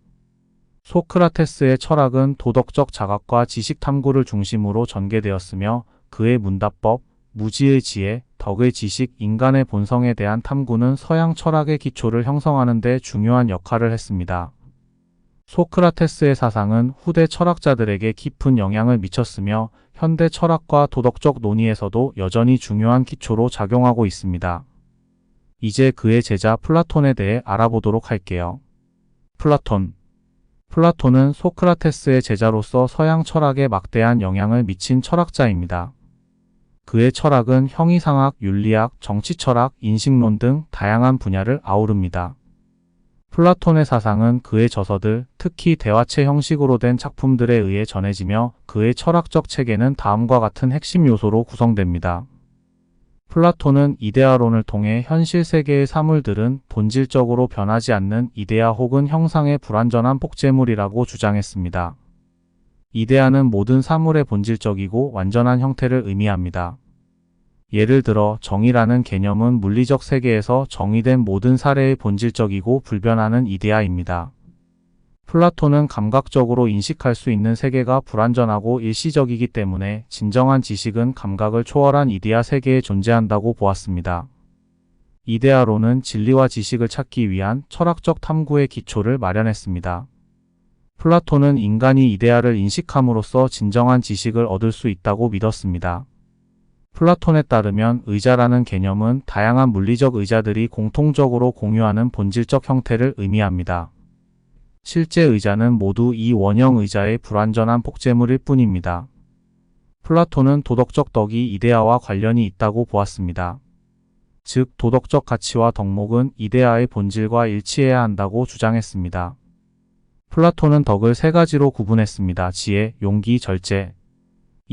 소크라테스의 철학은 도덕적 자각과 지식 탐구를 중심으로 전개되었으며 그의 문답법, 무지의 지혜, 덕의 지식, 인간의 본성에 대한 탐구는 서양 철학의 기초를 형성하는 데 중요한 역할을 했습니다. 소크라테스의 사상은 후대 철학자들에게 깊은 영향을 미쳤으며 현대 철학과 도덕적 논의에서도 여전히 중요한 기초로 작용하고 있습니다. 이제 그의 제자 플라톤에 대해 알아보도록 할게요. 플라톤은 소크라테스의 제자로서 서양 철학에 막대한 영향을 미친 철학자입니다. 그의 철학은 형이상학, 윤리학, 정치철학, 인식론 등 다양한 분야를 아우릅니다. 플라톤의 사상은 그의 저서들, 특히 대화체 형식으로 된 작품들에 의해 전해지며 그의 철학적 체계는 다음과 같은 핵심 요소로 구성됩니다. 플라톤은 이데아론을 통해 현실 세계의 사물들은 본질적으로 변하지 않는 이데아 혹은 형상의 불완전한 복제물이라고 주장했습니다. 이데아는 모든 사물의 본질적이고 완전한 형태를 의미합니다. 예를 들어 정의라는 개념은 물리적 세계에서 정의된 모든 사례의 본질적이고 불변하는 이데아입니다. 플라톤은 감각적으로 인식할 수 있는 세계가 불완전하고 일시적이기 때문에 진정한 지식은 감각을 초월한 이데아 세계에 존재한다고 보았습니다. 이데아론은 진리와 지식을 찾기 위한 철학적 탐구의 기초를 마련했습니다. 플라톤은 인간이 이데아를 인식함으로써 진정한 지식을 얻을 수 있다고 믿었습니다. 플라톤에 따르면 의자라는 개념은 다양한 물리적 의자들이 공통적으로 공유하는 본질적 형태를 의미합니다. 실제 의자는 모두 이 원형 의자의 불완전한 복제물일 뿐입니다. 플라톤은 도덕적 덕이 이데아와 관련이 있다고 보았습니다. 즉, 도덕적 가치와 덕목은 이데아의 본질과 일치해야 한다고 주장했습니다. 플라톤은 덕을 세 가지로 구분했습니다. 지혜, 용기, 절제.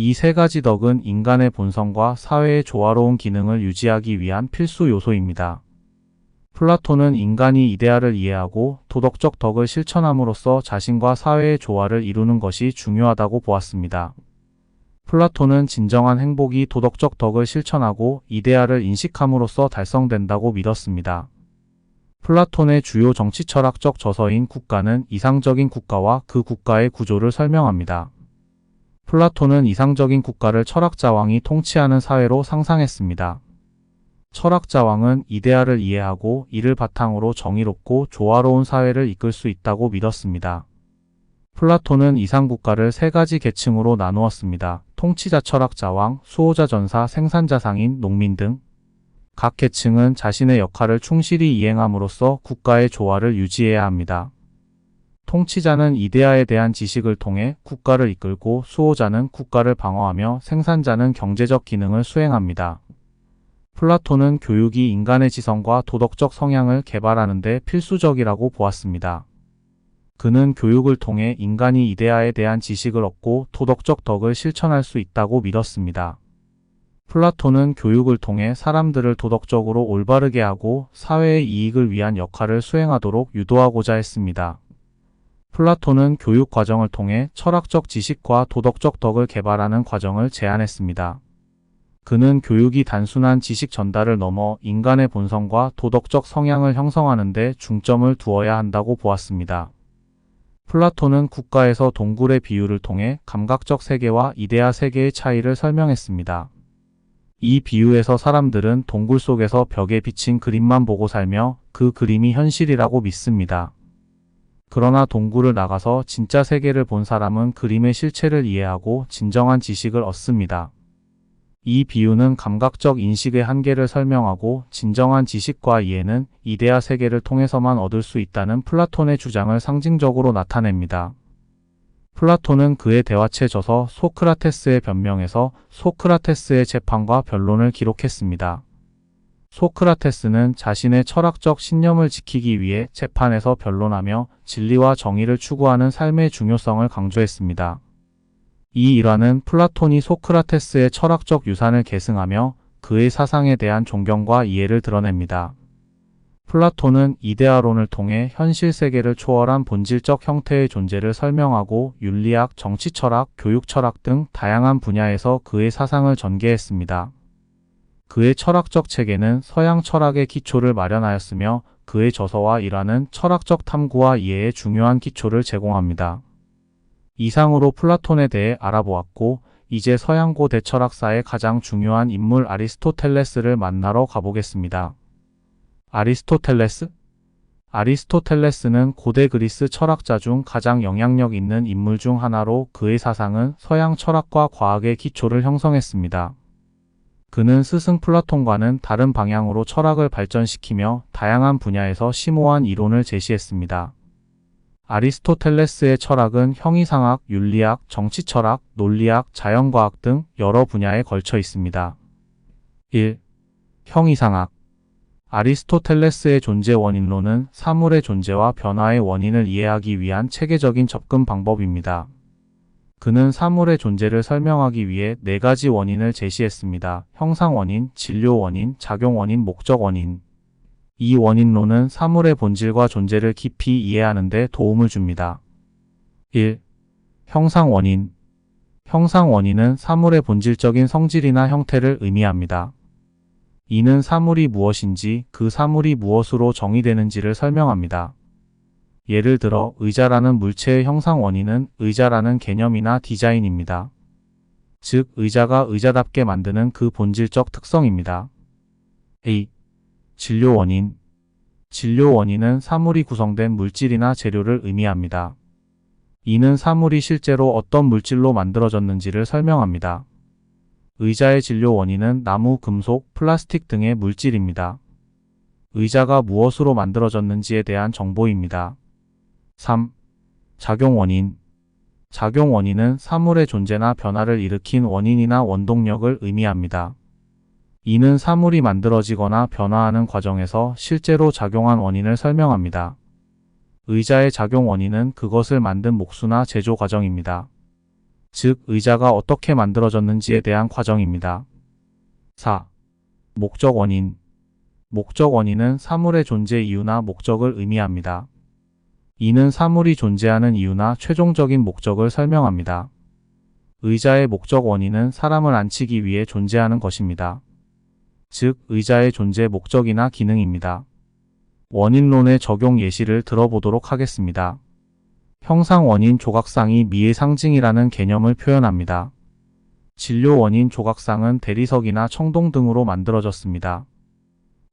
이 세 가지 덕은 인간의 본성과 사회의 조화로운 기능을 유지하기 위한 필수 요소입니다. 플라톤은 인간이 이데아를 이해하고 도덕적 덕을 실천함으로써 자신과 사회의 조화를 이루는 것이 중요하다고 보았습니다. 플라톤은 진정한 행복이 도덕적 덕을 실천하고 이데아를 인식함으로써 달성된다고 믿었습니다. 플라톤의 주요 정치 철학적 저서인 국가는 이상적인 국가와 그 국가의 구조를 설명합니다. 플라톤은 이상적인 국가를 철학자왕이 통치하는 사회로 상상했습니다. 철학자왕은 이데아를 이해하고 이를 바탕으로 정의롭고 조화로운 사회를 이끌 수 있다고 믿었습니다. 플라톤은 이상국가를 세 가지 계층으로 나누었습니다. 통치자 철학자왕, 수호자 전사, 생산자 상인, 농민 등. 각 계층은 자신의 역할을 충실히 이행함으로써 국가의 조화를 유지해야 합니다. 통치자는 이데아에 대한 지식을 통해 국가를 이끌고 수호자는 국가를 방어하며 생산자는 경제적 기능을 수행합니다. 플라톤은 교육이 인간의 지성과 도덕적 성향을 개발하는 데 필수적이라고 보았습니다. 그는 교육을 통해 인간이 이데아에 대한 지식을 얻고 도덕적 덕을 실천할 수 있다고 믿었습니다. 플라톤은 교육을 통해 사람들을 도덕적으로 올바르게 하고 사회의 이익을 위한 역할을 수행하도록 유도하고자 했습니다. 플라톤은 교육 과정을 통해 철학적 지식과 도덕적 덕을 개발하는 과정을 제안했습니다. 그는 교육이 단순한 지식 전달을 넘어 인간의 본성과 도덕적 성향을 형성하는 데 중점을 두어야 한다고 보았습니다. 플라톤은 국가에서 동굴의 비유를 통해 감각적 세계와 이데아 세계의 차이를 설명했습니다. 이 비유에서 사람들은 동굴 속에서 벽에 비친 그림만 보고 살며 그 그림이 현실이라고 믿습니다. 그러나 동굴을 나가서 진짜 세계를 본 사람은 그림의 실체를 이해하고 진정한 지식을 얻습니다. 이 비유는 감각적 인식의 한계를 설명하고 진정한 지식과 이해는 이데아 세계를 통해서만 얻을 수 있다는 플라톤의 주장을 상징적으로 나타냅니다. 플라톤은 그의 대화체 저서 소크라테스의 변명에서 소크라테스의 재판과 변론을 기록했습니다. 소크라테스는 자신의 철학적 신념을 지키기 위해 재판에서 변론하며 진리와 정의를 추구하는 삶의 중요성을 강조했습니다. 이 일화는 플라톤이 소크라테스의 철학적 유산을 계승하며 그의 사상에 대한 존경과 이해를 드러냅니다. 플라톤은 이데아론을 통해 현실 세계를 초월한 본질적 형태의 존재를 설명하고 윤리학, 정치철학, 교육철학 등 다양한 분야에서 그의 사상을 전개했습니다. 그의 철학적 체계는 서양 철학의 기초를 마련하였으며 그의 저서와 일화는 철학적 탐구와 이해에 중요한 기초를 제공합니다. 이상으로 플라톤에 대해 알아보았고 이제 서양고 대철학사의 가장 중요한 인물 아리스토텔레스를 만나러 가보겠습니다. 아리스토텔레스? 아리스토텔레스는 고대 그리스 철학자 중 가장 영향력 있는 인물 중 하나로 그의 사상은 서양 철학과 과학의 기초를 형성했습니다. 그는 스승 플라톤과는 다른 방향으로 철학을 발전시키며 다양한 분야에서 심오한 이론을 제시했습니다. 아리스토텔레스의 철학은 형이상학, 윤리학, 정치철학, 논리학, 자연과학 등 여러 분야에 걸쳐 있습니다. 1. 형이상학. 아리스토텔레스의 존재 원인론은 사물의 존재와 변화의 원인을 이해하기 위한 체계적인 접근 방법입니다. 그는 사물의 존재를 설명하기 위해 네 가지 원인을 제시했습니다. 형상 원인, 진료 원인, 작용 원인, 목적 원인. 이 원인론은 사물의 본질과 존재를 깊이 이해하는 데 도움을 줍니다. 1. 형상 원인. 형상 원인은 사물의 본질적인 성질이나 형태를 의미합니다. 이는 사물이 무엇인지 그 사물이 무엇으로 정의되는지를 설명합니다. 예를 들어 의자라는 물체의 형상 원인은 의자라는 개념이나 디자인입니다. 즉 의자가 의자답게 만드는 그 본질적 특성입니다. A. 진료 원인. 진료 원인은 사물이 구성된 물질이나 재료를 의미합니다. 이는 사물이 실제로 어떤 물질로 만들어졌는지를 설명합니다. 의자의 진료 원인은 나무, 금속, 플라스틱 등의 물질입니다. 의자가 무엇으로 만들어졌는지에 대한 정보입니다. 3. 작용 원인. 작용 원인은 사물의 존재나 변화를 일으킨 원인이나 원동력을 의미합니다. 이는 사물이 만들어지거나 변화하는 과정에서 실제로 작용한 원인을 설명합니다. 의자의 작용 원인은 그것을 만든 목수나 제조 과정입니다. 즉, 의자가 어떻게 만들어졌는지에 대한 과정입니다. 4. 목적 원인. 목적 원인은 사물의 존재 이유나 목적을 의미합니다. 이는 사물이 존재하는 이유나 최종적인 목적을 설명합니다. 의자의 목적 원인은 사람을 앉히기 위해 존재하는 것입니다. 즉, 의자의 존재 목적이나 기능입니다. 원인론의 적용 예시를 들어보도록 하겠습니다. 형상 원인 조각상이 미의 상징이라는 개념을 표현합니다. 진료 원인 조각상은 대리석이나 청동 등으로 만들어졌습니다.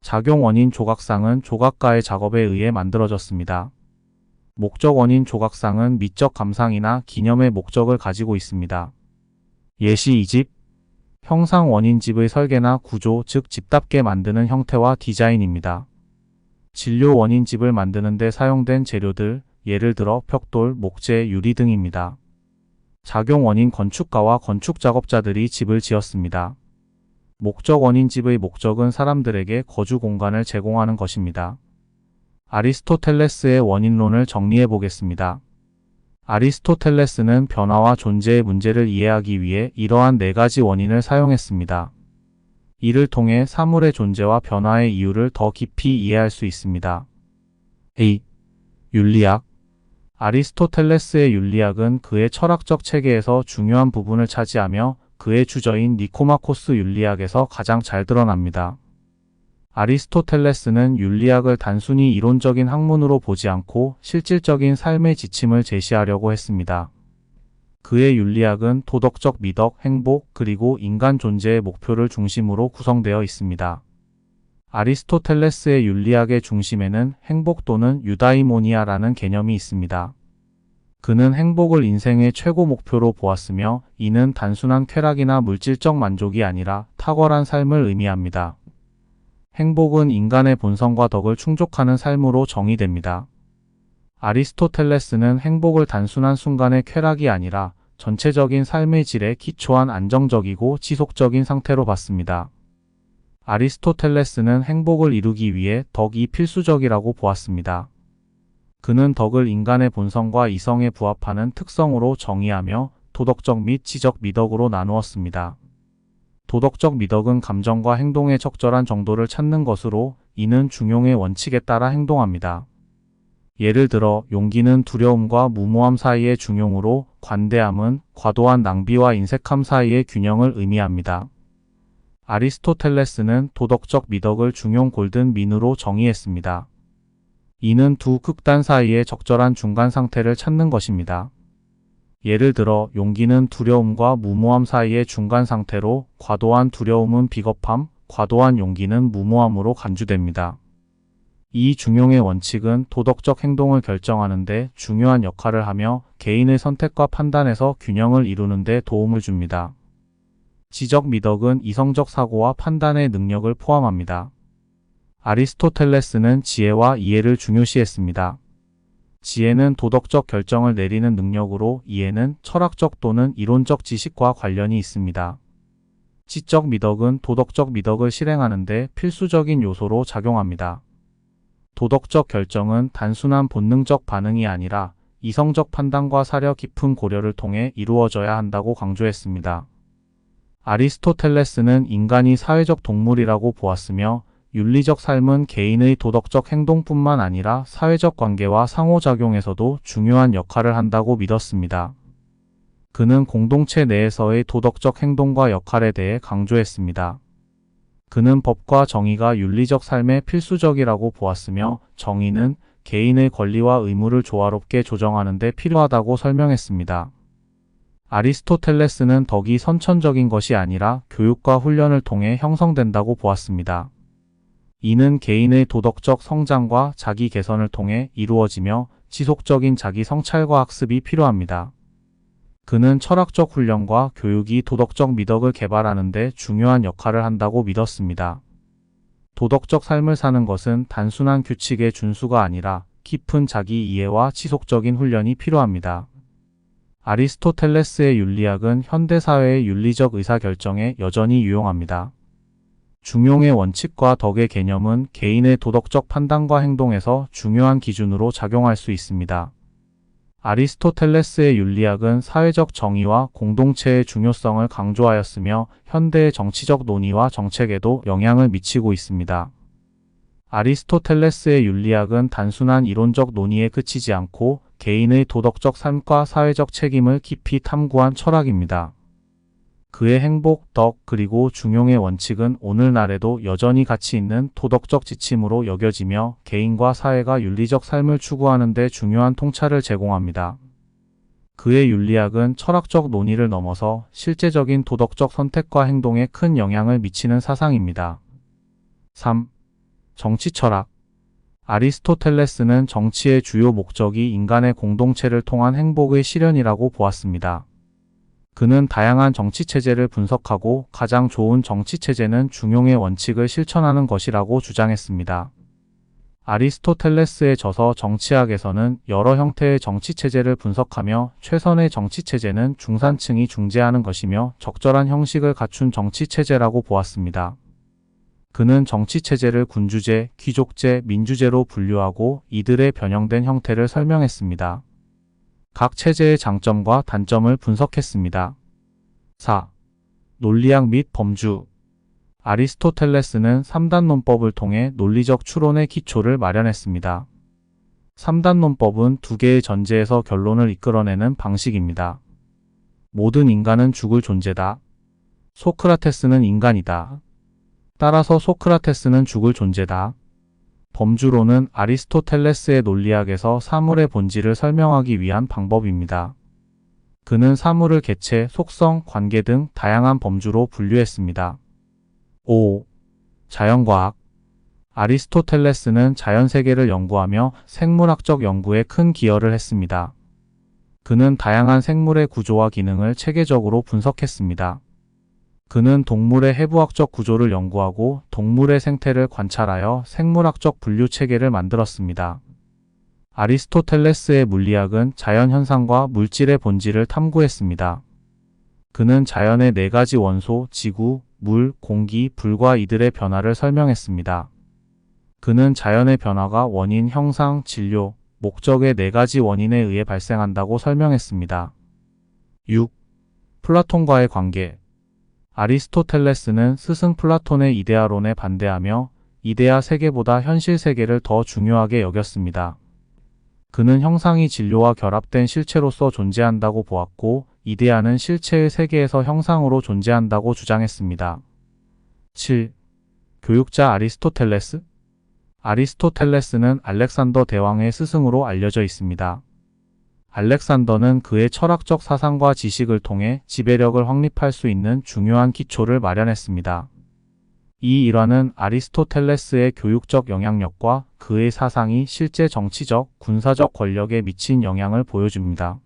작용 원인 조각상은 조각가의 작업에 의해 만들어졌습니다. 목적 원인 조각상은 미적 감상이나 기념의 목적을 가지고 있습니다. 예시 2집, 형상 원인집의 설계나 구조, 즉 집답게 만드는 형태와 디자인입니다. 진료 원인집을 만드는 데 사용된 재료들, 예를 들어 벽돌, 목재, 유리 등입니다. 작용 원인 건축가와 건축작업자들이 집을 지었습니다. 목적 원인집의 목적은 사람들에게 거주 공간을 제공하는 것입니다. 아리스토텔레스의 원인론을 정리해 보겠습니다. 아리스토텔레스는 변화와 존재의 문제를 이해하기 위해 이러한 4가지 원인을 사용했습니다. 이를 통해 사물의 존재와 변화의 이유를 더 깊이 이해할 수 있습니다. A. 윤리학. 아리스토텔레스의 윤리학은 그의 철학적 체계에서 중요한 부분을 차지하며 그의 주저인 니코마코스 윤리학에서 가장 잘 드러납니다. 아리스토텔레스는 윤리학을 단순히 이론적인 학문으로 보지 않고 실질적인 삶의 지침을 제시하려고 했습니다. 그의 윤리학은 도덕적 미덕, 행복, 그리고 인간 존재의 목표를 중심으로 구성되어 있습니다. 아리스토텔레스의 윤리학의 중심에는 행복 또는 유다이모니아라는 개념이 있습니다. 그는 행복을 인생의 최고 목표로 보았으며 이는 단순한 쾌락이나 물질적 만족이 아니라 탁월한 삶을 의미합니다. 행복은 인간의 본성과 덕을 충족하는 삶으로 정의됩니다. 아리스토텔레스는 행복을 단순한 순간의 쾌락이 아니라 전체적인 삶의 질에 기초한 안정적이고 지속적인 상태로 봤습니다. 아리스토텔레스는 행복을 이루기 위해 덕이 필수적이라고 보았습니다. 그는 덕을 인간의 본성과 이성에 부합하는 특성으로 정의하며 도덕적 및 지적 미덕으로 나누었습니다. 도덕적 미덕은 감정과 행동의 적절한 정도를 찾는 것으로 이는 중용의 원칙에 따라 행동합니다. 예를 들어 용기는 두려움과 무모함 사이의 중용으로 관대함은 과도한 낭비와 인색함 사이의 균형을 의미합니다. 아리스토텔레스는 도덕적 미덕을 중용 골든 민으로 정의했습니다. 이는 두 극단 사이의 적절한 중간 상태를 찾는 것입니다. 예를 들어 용기는 두려움과 무모함 사이의 중간 상태로 과도한 두려움은 비겁함, 과도한 용기는 무모함으로 간주됩니다. 이 중용의 원칙은 도덕적 행동을 결정하는 데 중요한 역할을 하며 개인의 선택과 판단에서 균형을 이루는 데 도움을 줍니다. 지적 미덕은 이성적 사고와 판단의 능력을 포함합니다. 아리스토텔레스는 지혜와 이해를 중요시했습니다. 지혜는 도덕적 결정을 내리는 능력으로 이해는 철학적 또는 이론적 지식과 관련이 있습니다. 지적 미덕은 도덕적 미덕을 실행하는 데 필수적인 요소로 작용합니다. 도덕적 결정은 단순한 본능적 반응이 아니라 이성적 판단과 사려 깊은 고려를 통해 이루어져야 한다고 강조했습니다. 아리스토텔레스는 인간이 사회적 동물이라고 보았으며 윤리적 삶은 개인의 도덕적 행동뿐만 아니라 사회적 관계와 상호작용에서도 중요한 역할을 한다고 믿었습니다. 그는 공동체 내에서의 도덕적 행동과 역할에 대해 강조했습니다. 그는 법과 정의가 윤리적 삶에 필수적이라고 보았으며 정의는 개인의 권리와 의무를 조화롭게 조정하는 데 필요하다고 설명했습니다. 아리스토텔레스는 덕이 선천적인 것이 아니라 교육과 훈련을 통해 형성된다고 보았습니다. 이는 개인의 도덕적 성장과 자기 개선을 통해 이루어지며 지속적인 자기 성찰과 학습이 필요합니다. 그는 철학적 훈련과 교육이 도덕적 미덕을 개발하는 데 중요한 역할을 한다고 믿었습니다. 도덕적 삶을 사는 것은 단순한 규칙의 준수가 아니라 깊은 자기 이해와 지속적인 훈련이 필요합니다. 아리스토텔레스의 윤리학은 현대사회의 윤리적 의사결정에 여전히 유용합니다. 중용의 원칙과 덕의 개념은 개인의 도덕적 판단과 행동에서 중요한 기준으로 작용할 수 있습니다. 아리스토텔레스의 윤리학은 사회적 정의와 공동체의 중요성을 강조하였으며 현대의 정치적 논의와 정책에도 영향을 미치고 있습니다. 아리스토텔레스의 윤리학은 단순한 이론적 논의에 그치지 않고 개인의 도덕적 삶과 사회적 책임을 깊이 탐구한 철학입니다. 그의 행복, 덕, 그리고 중용의 원칙은 오늘날에도 여전히 가치 있는 도덕적 지침으로 여겨지며 개인과 사회가 윤리적 삶을 추구하는 데 중요한 통찰을 제공합니다. 그의 윤리학은 철학적 논의를 넘어서 실제적인 도덕적 선택과 행동에 큰 영향을 미치는 사상입니다. 3. 정치 철학. 아리스토텔레스는 정치의 주요 목적이 인간의 공동체를 통한 행복의 실현이라고 보았습니다. 그는 다양한 정치체제를 분석하고 가장 좋은 정치체제는 중용의 원칙을 실천하는 것이라고 주장했습니다. 아리스토텔레스의 저서 정치학에서는 여러 형태의 정치체제를 분석하며 최선의 정치체제는 중산층이 중재하는 것이며 적절한 형식을 갖춘 정치체제라고 보았습니다. 그는 정치체제를 군주제, 귀족제, 민주제로 분류하고 이들의 변형된 형태를 설명했습니다. 각 체제의 장점과 단점을 분석했습니다. 4. 논리학 및 범주. 아리스토텔레스는 3단 논법을 통해 논리적 추론의 기초를 마련했습니다. 3단 논법은 두 개의 전제에서 결론을 이끌어내는 방식입니다. 모든 인간은 죽을 존재다. 소크라테스는 인간이다. 따라서 소크라테스는 죽을 존재다. 범주론은 아리스토텔레스의 논리학에서 사물의 본질을 설명하기 위한 방법입니다. 그는 사물을 개체, 속성, 관계 등 다양한 범주로 분류했습니다. 5. 자연과학. 아리스토텔레스는 자연세계를 연구하며 생물학적 연구에 큰 기여를 했습니다. 그는 다양한 생물의 구조와 기능을 체계적으로 분석했습니다. 그는 동물의 해부학적 구조를 연구하고 동물의 생태를 관찰하여 생물학적 분류 체계를 만들었습니다. 아리스토텔레스의 물리학은 자연현상과 물질의 본질을 탐구했습니다. 그는 자연의 4가지 원소, 지구, 물, 공기, 불과 이들의 변화를 설명했습니다. 그는 자연의 변화가 원인, 형상, 진료, 목적의 4가지 원인에 의해 발생한다고 설명했습니다. 6. 플라톤과의 관계. 아리스토텔레스는 스승 플라톤의 이데아론에 반대하며 이데아 세계보다 현실 세계를 더 중요하게 여겼습니다. 그는 형상이 진료와 결합된 실체로서 존재한다고 보았고 이데아는 실체의 세계에서 형상으로 존재한다고 주장했습니다. 7. 교육자 아리스토텔레스. 아리스토텔레스는 알렉산더 대왕의 스승으로 알려져 있습니다. 알렉산더는 그의 철학적 사상과 지식을 통해 지배력을 확립할 수 있는 중요한 기초를 마련했습니다. 이 일화는 아리스토텔레스의 교육적 영향력과 그의 사상이 실제 정치적, 군사적 권력에 미친 영향을 보여줍니다.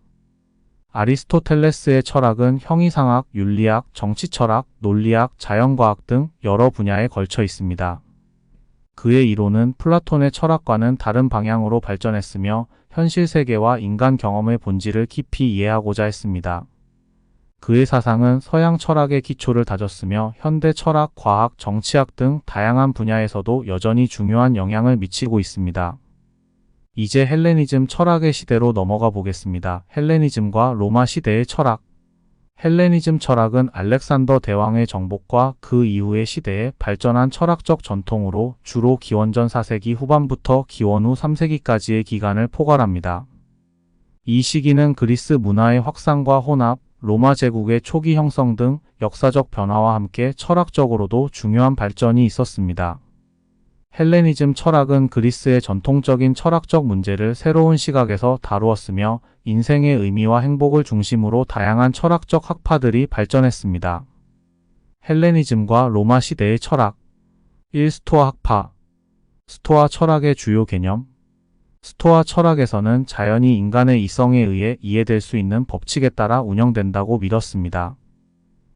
아리스토텔레스의 철학은 형이상학, 윤리학, 정치철학, 논리학, 자연과학 등 여러 분야에 걸쳐 있습니다. 그의 이론은 플라톤의 철학과는 다른 방향으로 발전했으며 현실 세계와 인간 경험의 본질을 깊이 이해하고자 했습니다. 그의 사상은 서양 철학의 기초를 다졌으며 현대 철학, 과학, 정치학 등 다양한 분야에서도 여전히 중요한 영향을 미치고 있습니다. 이제 헬레니즘 철학의 시대로 넘어가 보겠습니다. 헬레니즘과 로마 시대의 철학. 헬레니즘 철학은 알렉산더 대왕의 정복과 그 이후의 시대에 발전한 철학적 전통으로 주로 기원전 4세기 후반부터 기원 후 3세기까지의 기간을 포괄합니다. 이 시기는 그리스 문화의 확산과 혼합, 로마 제국의 초기 형성 등 역사적 변화와 함께 철학적으로도 중요한 발전이 있었습니다. 헬레니즘 철학은 그리스의 전통적인 철학적 문제를 새로운 시각에서 다루었으며 인생의 의미와 행복을 중심으로 다양한 철학적 학파들이 발전했습니다. 헬레니즘과 로마 시대의 철학. 1. 스토아 학파. 스토아 철학의 주요 개념. 스토아 철학에서는 자연이 인간의 이성에 의해 이해될 수 있는 법칙에 따라 운영된다고 믿었습니다.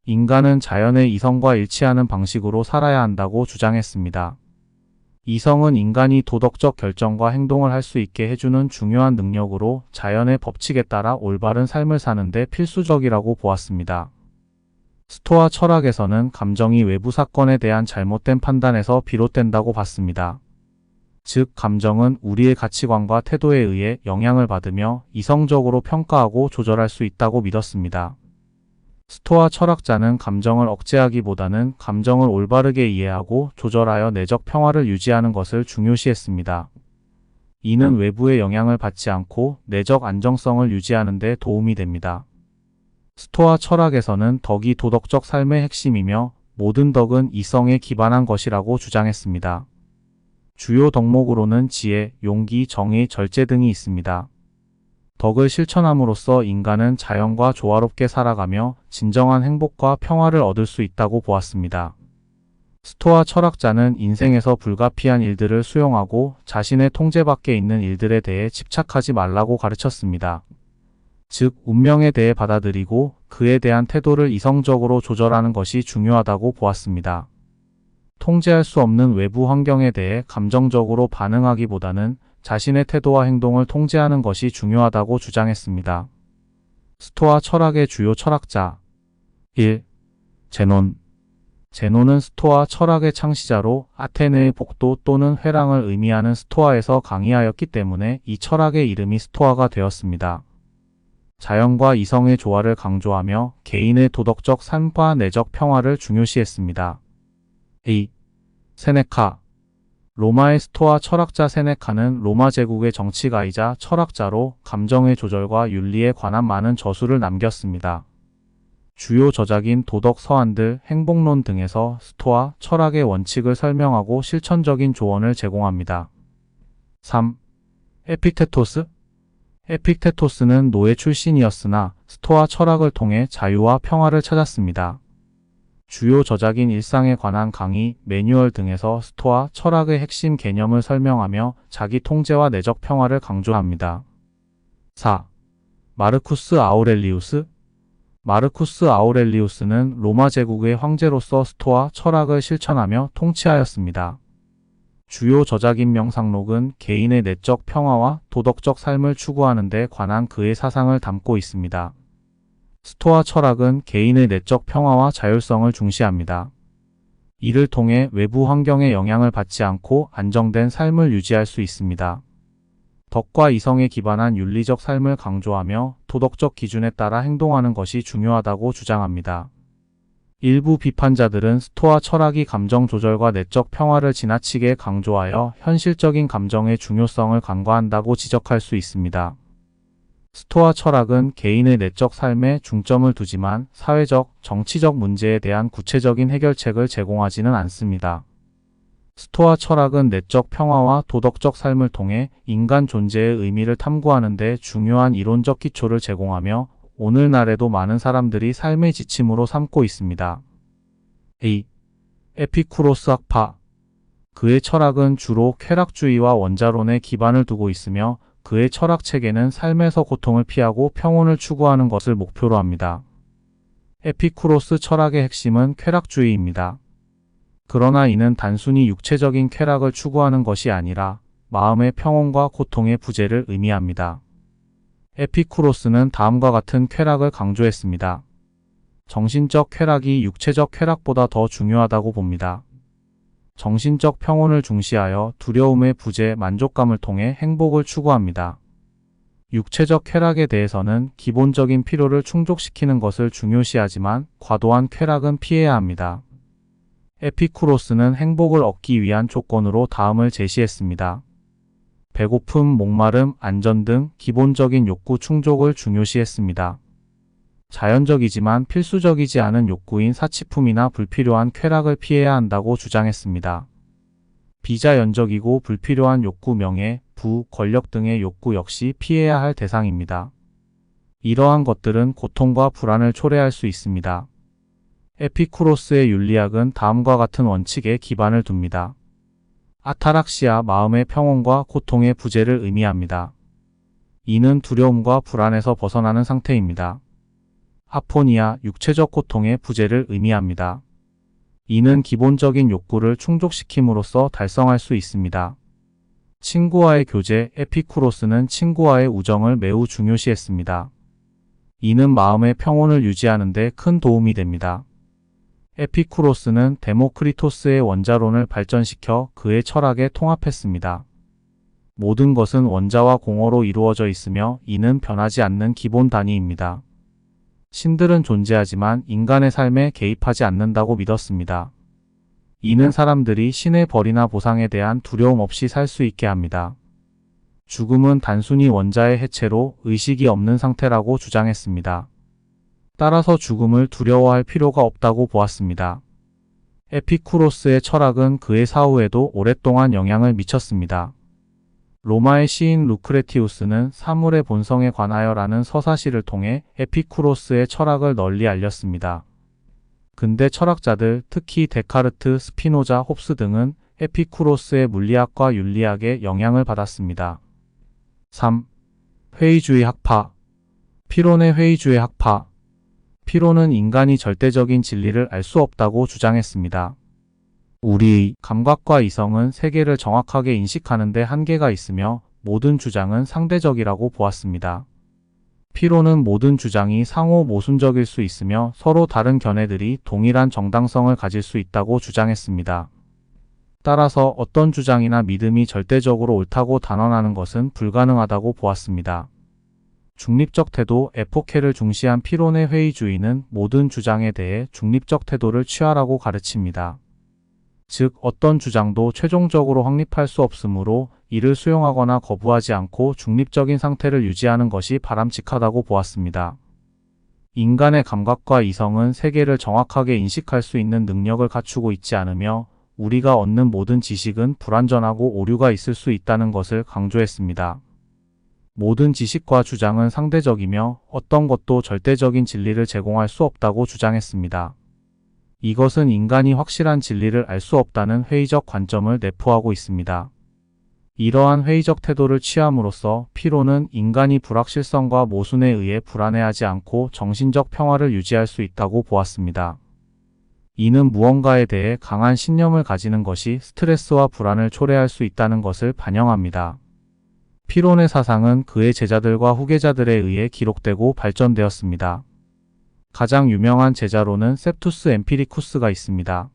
인간은 자연의 이성과 일치하는 방식으로 살아야 한다고 주장했습니다. 이성은 인간이 도덕적 결정과 행동을 할 수 있게 해주는 중요한 능력으로 자연의 법칙에 따라 올바른 삶을 사는데 필수적이라고 보았습니다. 스토아 철학에서는 감정이 외부 사건에 대한 잘못된 판단에서 비롯된다고 봤습니다. 즉, 감정은 우리의 가치관과 태도에 의해 영향을 받으며 이성적으로 평가하고 조절할 수 있다고 믿었습니다. 스토아 철학자는 감정을 억제하기보다는 감정을 올바르게 이해하고 조절하여 내적 평화를 유지하는 것을 중요시했습니다. 이는 외부의 영향을 받지 않고 내적 안정성을 유지하는 데 도움이 됩니다. 스토아 철학에서는 덕이 도덕적 삶의 핵심이며 모든 덕은 이성에 기반한 것이라고 주장했습니다. 주요 덕목으로는 지혜, 용기, 정의, 절제 등이 있습니다. 덕을 실천함으로써 인간은 자연과 조화롭게 살아가며 진정한 행복과 평화를 얻을 수 있다고 보았습니다. 스토아 철학자는 인생에서 불가피한 일들을 수용하고 자신의 통제 밖에 있는 일들에 대해 집착하지 말라고 가르쳤습니다. 즉, 운명에 대해 받아들이고 그에 대한 태도를 이성적으로 조절하는 것이 중요하다고 보았습니다. 통제할 수 없는 외부 환경에 대해 감정적으로 반응하기보다는 자신의 태도와 행동을 통제하는 것이 중요하다고 주장했습니다. 스토아 철학의 주요 철학자 1. 제논. 제논은 스토아 철학의 창시자로 아테네의 복도 또는 회랑을 의미하는 스토아에서 강의하였기 때문에 이 철학의 이름이 스토아가 되었습니다. 자연과 이성의 조화를 강조하며 개인의 도덕적 삶과 내적 평화를 중요시했습니다. 2. 세네카. 로마의 스토아 철학자 세네카는 로마 제국의 정치가이자 철학자로 감정의 조절과 윤리에 관한 많은 저술을 남겼습니다. 주요 저작인 도덕 서한들, 행복론 등에서 스토아 철학의 원칙을 설명하고 실천적인 조언을 제공합니다. 3. 에픽테토스. 에픽테토스는 노예 출신이었으나 스토아 철학을 통해 자유와 평화를 찾았습니다. 주요 저작인 일상에 관한 강의, 매뉴얼 등에서 스토아 철학의 핵심 개념을 설명하며 자기 통제와 내적 평화를 강조합니다. 4. 마르쿠스 아우렐리우스. 마르쿠스 아우렐리우스는 로마 제국의 황제로서 스토아 철학을 실천하며 통치하였습니다. 주요 저작인 명상록은 개인의 내적 평화와 도덕적 삶을 추구하는 데 관한 그의 사상을 담고 있습니다. 스토아 철학은 개인의 내적 평화와 자율성을 중시합니다. 이를 통해 외부 환경의 영향을 받지 않고 안정된 삶을 유지할 수 있습니다. 덕과 이성에 기반한 윤리적 삶을 강조하며 도덕적 기준에 따라 행동하는 것이 중요하다고 주장합니다. 일부 비판자들은 스토아 철학이 감정 조절과 내적 평화를 지나치게 강조하여 현실적인 감정의 중요성을 간과한다고 지적할 수 있습니다. 스토아 철학은 개인의 내적 삶에 중점을 두지만 사회적, 정치적 문제에 대한 구체적인 해결책을 제공하지는 않습니다. 스토아 철학은 내적 평화와 도덕적 삶을 통해 인간 존재의 의미를 탐구하는 데 중요한 이론적 기초를 제공하며 오늘날에도 많은 사람들이 삶의 지침으로 삼고 있습니다. A. 에피쿠로스 학파. 그의 철학은 주로 쾌락주의와 원자론에 기반을 두고 있으며 그의 철학 체계는 삶에서 고통을 피하고 평온을 추구하는 것을 목표로 합니다. 에피쿠로스 철학의 핵심은 쾌락주의입니다. 그러나 이는 단순히 육체적인 쾌락을 추구하는 것이 아니라 마음의 평온과 고통의 부재를 의미합니다. 에피쿠로스는 다음과 같은 쾌락을 강조했습니다. 정신적 쾌락이 육체적 쾌락보다 더 중요하다고 봅니다. 정신적 평온을 중시하여 두려움의 부재, 만족감을 통해 행복을 추구합니다. 육체적 쾌락에 대해서는 기본적인 필요를 충족시키는 것을 중요시하지만 과도한 쾌락은 피해야 합니다. 에피쿠로스는 행복을 얻기 위한 조건으로 다음을 제시했습니다. 배고픔, 목마름, 안전 등 기본적인 욕구 충족을 중요시했습니다. 자연적이지만 필수적이지 않은 욕구인 사치품이나 불필요한 쾌락을 피해야 한다고 주장했습니다. 비자연적이고 불필요한 욕구, 명예, 부, 권력 등의 욕구 역시 피해야 할 대상입니다. 이러한 것들은 고통과 불안을 초래할 수 있습니다. 에피쿠로스의 윤리학은 다음과 같은 원칙에 기반을 둡니다. 아타락시아, 마음의 평온과 고통의 부재를 의미합니다. 이는 두려움과 불안에서 벗어나는 상태입니다. 아포니아, 육체적 고통의 부재를 의미합니다. 이는 기본적인 욕구를 충족시킴으로써 달성할 수 있습니다. 친구와의 교제, 에피쿠로스는 친구와의 우정을 매우 중요시했습니다. 이는 마음의 평온을 유지하는 데 큰 도움이 됩니다. 에피쿠로스는 데모크리토스의 원자론을 발전시켜 그의 철학에 통합했습니다. 모든 것은 원자와 공허로 이루어져 있으며 이는 변하지 않는 기본 단위입니다. 신들은 존재하지만 인간의 삶에 개입하지 않는다고 믿었습니다. 이는 사람들이 신의 벌이나 보상에 대한 두려움 없이 살 수 있게 합니다. 죽음은 단순히 원자의 해체로 의식이 없는 상태라고 주장했습니다. 따라서 죽음을 두려워할 필요가 없다고 보았습니다. 에피쿠로스의 철학은 그의 사후에도 오랫동안 영향을 미쳤습니다. 로마의 시인 루크레티우스는 사물의 본성에 관하여라는 서사시를 통해 에피쿠로스의 철학을 널리 알렸습니다. 근대 철학자들, 특히 데카르트, 스피노자, 홉스 등은 에피쿠로스의 물리학과 윤리학에 영향을 받았습니다. 3. 회의주의 학파. 피론의 회의주의 학파. 피론은 인간이 절대적인 진리를 알 수 없다고 주장했습니다. 우리의 감각과 이성은 세계를 정확하게 인식하는 데 한계가 있으며 모든 주장은 상대적이라고 보았습니다. 피론은 모든 주장이 상호 모순적일 수 있으며 서로 다른 견해들이 동일한 정당성을 가질 수 있다고 주장했습니다. 따라서 어떤 주장이나 믿음이 절대적으로 옳다고 단언하는 것은 불가능하다고 보았습니다. 중립적 태도, 에포케를 중시한 피론의 회의주의는 모든 주장에 대해 중립적 태도를 취하라고 가르칩니다. 즉, 어떤 주장도 최종적으로 확립할 수 없으므로 이를 수용하거나 거부하지 않고 중립적인 상태를 유지하는 것이 바람직하다고 보았습니다. 인간의 감각과 이성은 세계를 정확하게 인식할 수 있는 능력을 갖추고 있지 않으며 우리가 얻는 모든 지식은 불완전하고 오류가 있을 수 있다는 것을 강조했습니다. 모든 지식과 주장은 상대적이며 어떤 것도 절대적인 진리를 제공할 수 없다고 주장했습니다. 이것은 인간이 확실한 진리를 알 수 없다는 회의적 관점을 내포하고 있습니다. 이러한 회의적 태도를 취함으로써 피론은 인간이 불확실성과 모순에 의해 불안해하지 않고 정신적 평화를 유지할 수 있다고 보았습니다. 이는 무언가에 대해 강한 신념을 가지는 것이 스트레스와 불안을 초래할 수 있다는 것을 반영합니다. 피론의 사상은 그의 제자들과 후계자들에 의해 기록되고 발전되었습니다. 가장 유명한 제자로는 셉투스 엠피리쿠스가 있습니다.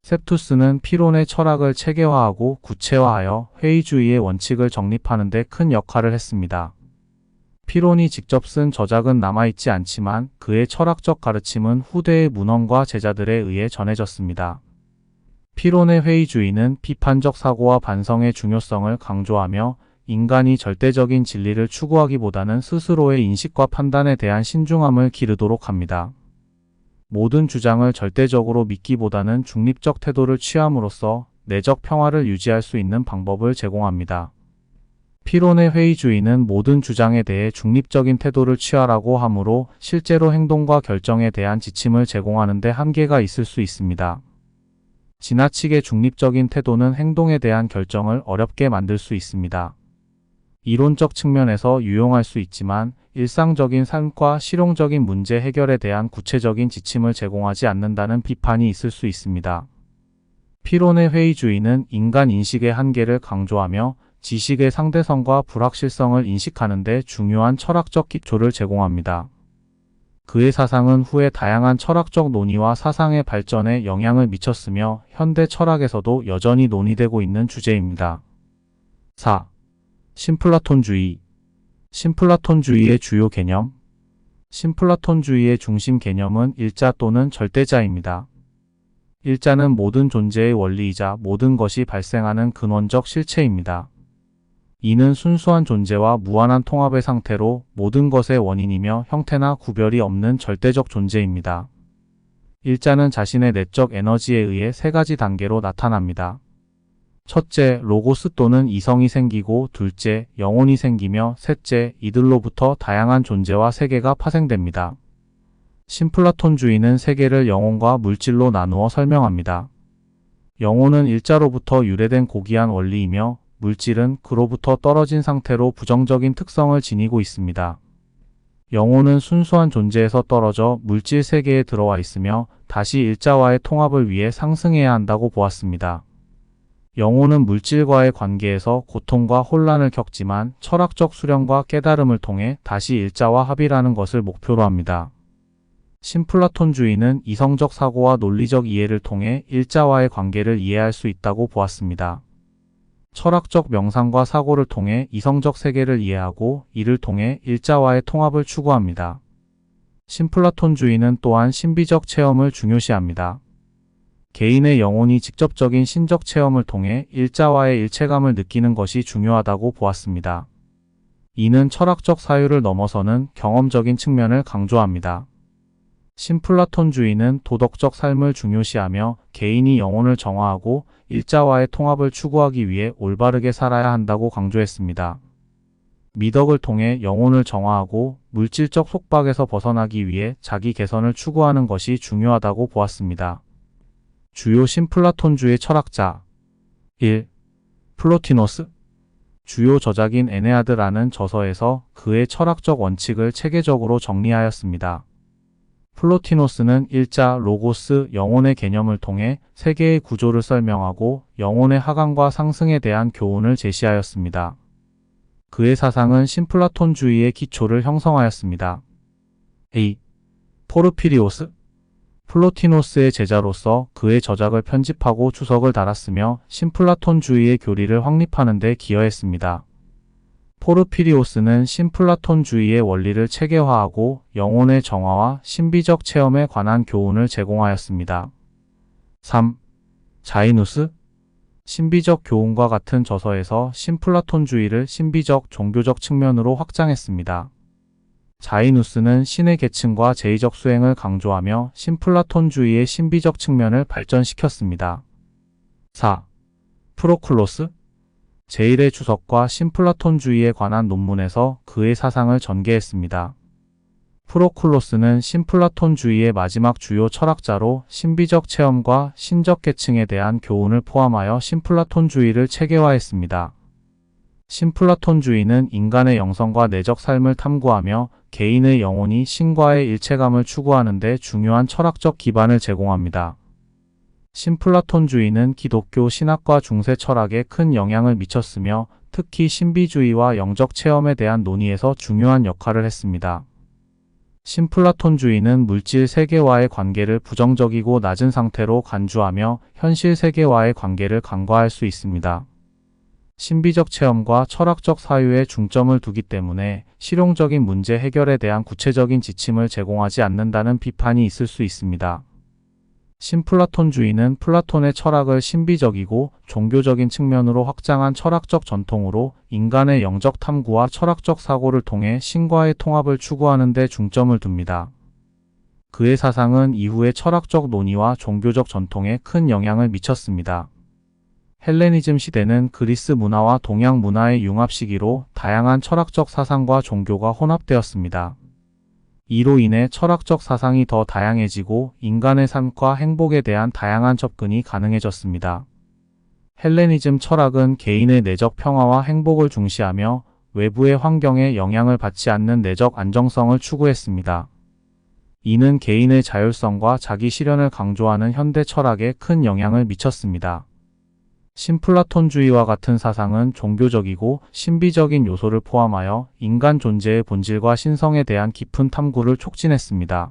셉투스는 피론의 철학을 체계화하고 구체화하여 회의주의의 원칙을 정립하는 데 큰 역할을 했습니다. 피론이 직접 쓴 저작은 남아있지 않지만 그의 철학적 가르침은 후대의 문헌과 제자들에 의해 전해졌습니다. 피론의 회의주의는 비판적 사고와 반성의 중요성을 강조하며 인간이 절대적인 진리를 추구하기보다는 스스로의 인식과 판단에 대한 신중함을 기르도록 합니다. 모든 주장을 절대적으로 믿기보다는 중립적 태도를 취함으로써 내적 평화를 유지할 수 있는 방법을 제공합니다. 피론의 회의주의는 모든 주장에 대해 중립적인 태도를 취하라고 하므로 실제로 행동과 결정에 대한 지침을 제공하는 데 한계가 있을 수 있습니다. 지나치게 중립적인 태도는 행동에 대한 결정을 어렵게 만들 수 있습니다. 이론적 측면에서 유용할 수 있지만 일상적인 삶과 실용적인 문제 해결에 대한 구체적인 지침을 제공하지 않는다는 비판이 있을 수 있습니다. 피론의 회의주의는 인간 인식의 한계를 강조하며 지식의 상대성과 불확실성을 인식하는 데 중요한 철학적 기초를 제공합니다. 그의 사상은 후에 다양한 철학적 논의와 사상의 발전에 영향을 미쳤으며 현대 철학에서도 여전히 논의되고 있는 주제입니다. 4. 신플라톤주의. 신플라톤주의의 주요 개념. 신플라톤주의의 중심 개념은 일자 또는 절대자입니다. 일자는 모든 존재의 원리이자 모든 것이 발생하는 근원적 실체입니다. 이는 순수한 존재와 무한한 통합의 상태로 모든 것의 원인이며 형태나 구별이 없는 절대적 존재입니다. 일자는 자신의 내적 에너지에 의해 세 가지 단계로 나타납니다. 첫째, 로고스 또는 이성이 생기고, 둘째, 영혼이 생기며, 셋째, 이들로부터 다양한 존재와 세계가 파생됩니다. 신플라톤주의는 세계를 영혼과 물질로 나누어 설명합니다. 영혼은 일자로부터 유래된 고귀한 원리이며, 물질은 그로부터 떨어진 상태로 부정적인 특성을 지니고 있습니다. 영혼은 순수한 존재에서 떨어져 물질 세계에 들어와 있으며 다시 일자와의 통합을 위해 상승해야 한다고 보았습니다. 영혼은 물질과의 관계에서 고통과 혼란을 겪지만 철학적 수련과 깨달음을 통해 다시 일자와 합일하는 것을 목표로 합니다. 신플라톤주의는 이성적 사고와 논리적 이해를 통해 일자와의 관계를 이해할 수 있다고 보았습니다. 철학적 명상과 사고를 통해 이성적 세계를 이해하고 이를 통해 일자와의 통합을 추구합니다. 신플라톤주의는 또한 신비적 체험을 중요시합니다. 개인의 영혼이 직접적인 신적 체험을 통해 일자와의 일체감을 느끼는 것이 중요하다고 보았습니다. 이는 철학적 사유를 넘어서는 경험적인 측면을 강조합니다. 신플라톤주의는 도덕적 삶을 중요시하며 개인이 영혼을 정화하고 일자와의 통합을 추구하기 위해 올바르게 살아야 한다고 강조했습니다. 미덕을 통해 영혼을 정화하고 물질적 속박에서 벗어나기 위해 자기 개선을 추구하는 것이 중요하다고 보았습니다. 주요 신플라톤주의 철학자 1. 플로티노스. 주요 저작인 에네아드라는 저서에서 그의 철학적 원칙을 체계적으로 정리하였습니다. 플로티노스는 일자, 로고스, 영혼의 개념을 통해 세계의 구조를 설명하고 영혼의 하강과 상승에 대한 교훈을 제시하였습니다. 그의 사상은 신플라톤주의의 기초를 형성하였습니다. A. 포르피리오스. 플로티노스의 제자로서 그의 저작을 편집하고 주석을 달았으며 신플라톤주의의 교리를 확립하는 데 기여했습니다. 포르피리오스는 신플라톤주의의 원리를 체계화하고 영혼의 정화와 신비적 체험에 관한 교훈을 제공하였습니다. 3. 자이누스. 신비적 교훈과 같은 저서에서 신플라톤주의를 신비적 종교적 측면으로 확장했습니다. 자이누스는 신의 계층과 제의적 수행을 강조하며 신플라톤주의의 신비적 측면을 발전시켰습니다. 4. 프로클로스. 제1의 주석과 신플라톤주의에 관한 논문에서 그의 사상을 전개했습니다. 프로클로스는 신플라톤주의의 마지막 주요 철학자로 신비적 체험과 신적 계층에 대한 교훈을 포함하여 신플라톤주의를 체계화했습니다. 신플라톤주의는 인간의 영성과 내적 삶을 탐구하며 개인의 영혼이 신과의 일체감을 추구하는 데 중요한 철학적 기반을 제공합니다. 신플라톤주의는 기독교 신학과 중세 철학에 큰 영향을 미쳤으며 특히 신비주의와 영적 체험에 대한 논의에서 중요한 역할을 했습니다. 신플라톤주의는 물질 세계와의 관계를 부정적이고 낮은 상태로 간주하며 현실 세계와의 관계를 간과할 수 있습니다. 신비적 체험과 철학적 사유에 중점을 두기 때문에 실용적인 문제 해결에 대한 구체적인 지침을 제공하지 않는다는 비판이 있을 수 있습니다. 신플라톤주의는 플라톤의 철학을 신비적이고 종교적인 측면으로 확장한 철학적 전통으로 인간의 영적 탐구와 철학적 사고를 통해 신과의 통합을 추구하는 데 중점을 둡니다. 그의 사상은 이후의 철학적 논의와 종교적 전통에 큰 영향을 미쳤습니다. 헬레니즘 시대는 그리스 문화와 동양 문화의 융합 시기로 다양한 철학적 사상과 종교가 혼합되었습니다. 이로 인해 철학적 사상이 더 다양해지고 인간의 삶과 행복에 대한 다양한 접근이 가능해졌습니다. 헬레니즘 철학은 개인의 내적 평화와 행복을 중시하며 외부의 환경에 영향을 받지 않는 내적 안정성을 추구했습니다. 이는 개인의 자율성과 자기 실현을 강조하는 현대 철학에 큰 영향을 미쳤습니다. 신플라톤주의와 같은 사상은 종교적이고 신비적인 요소를 포함하여 인간 존재의 본질과 신성에 대한 깊은 탐구를 촉진했습니다.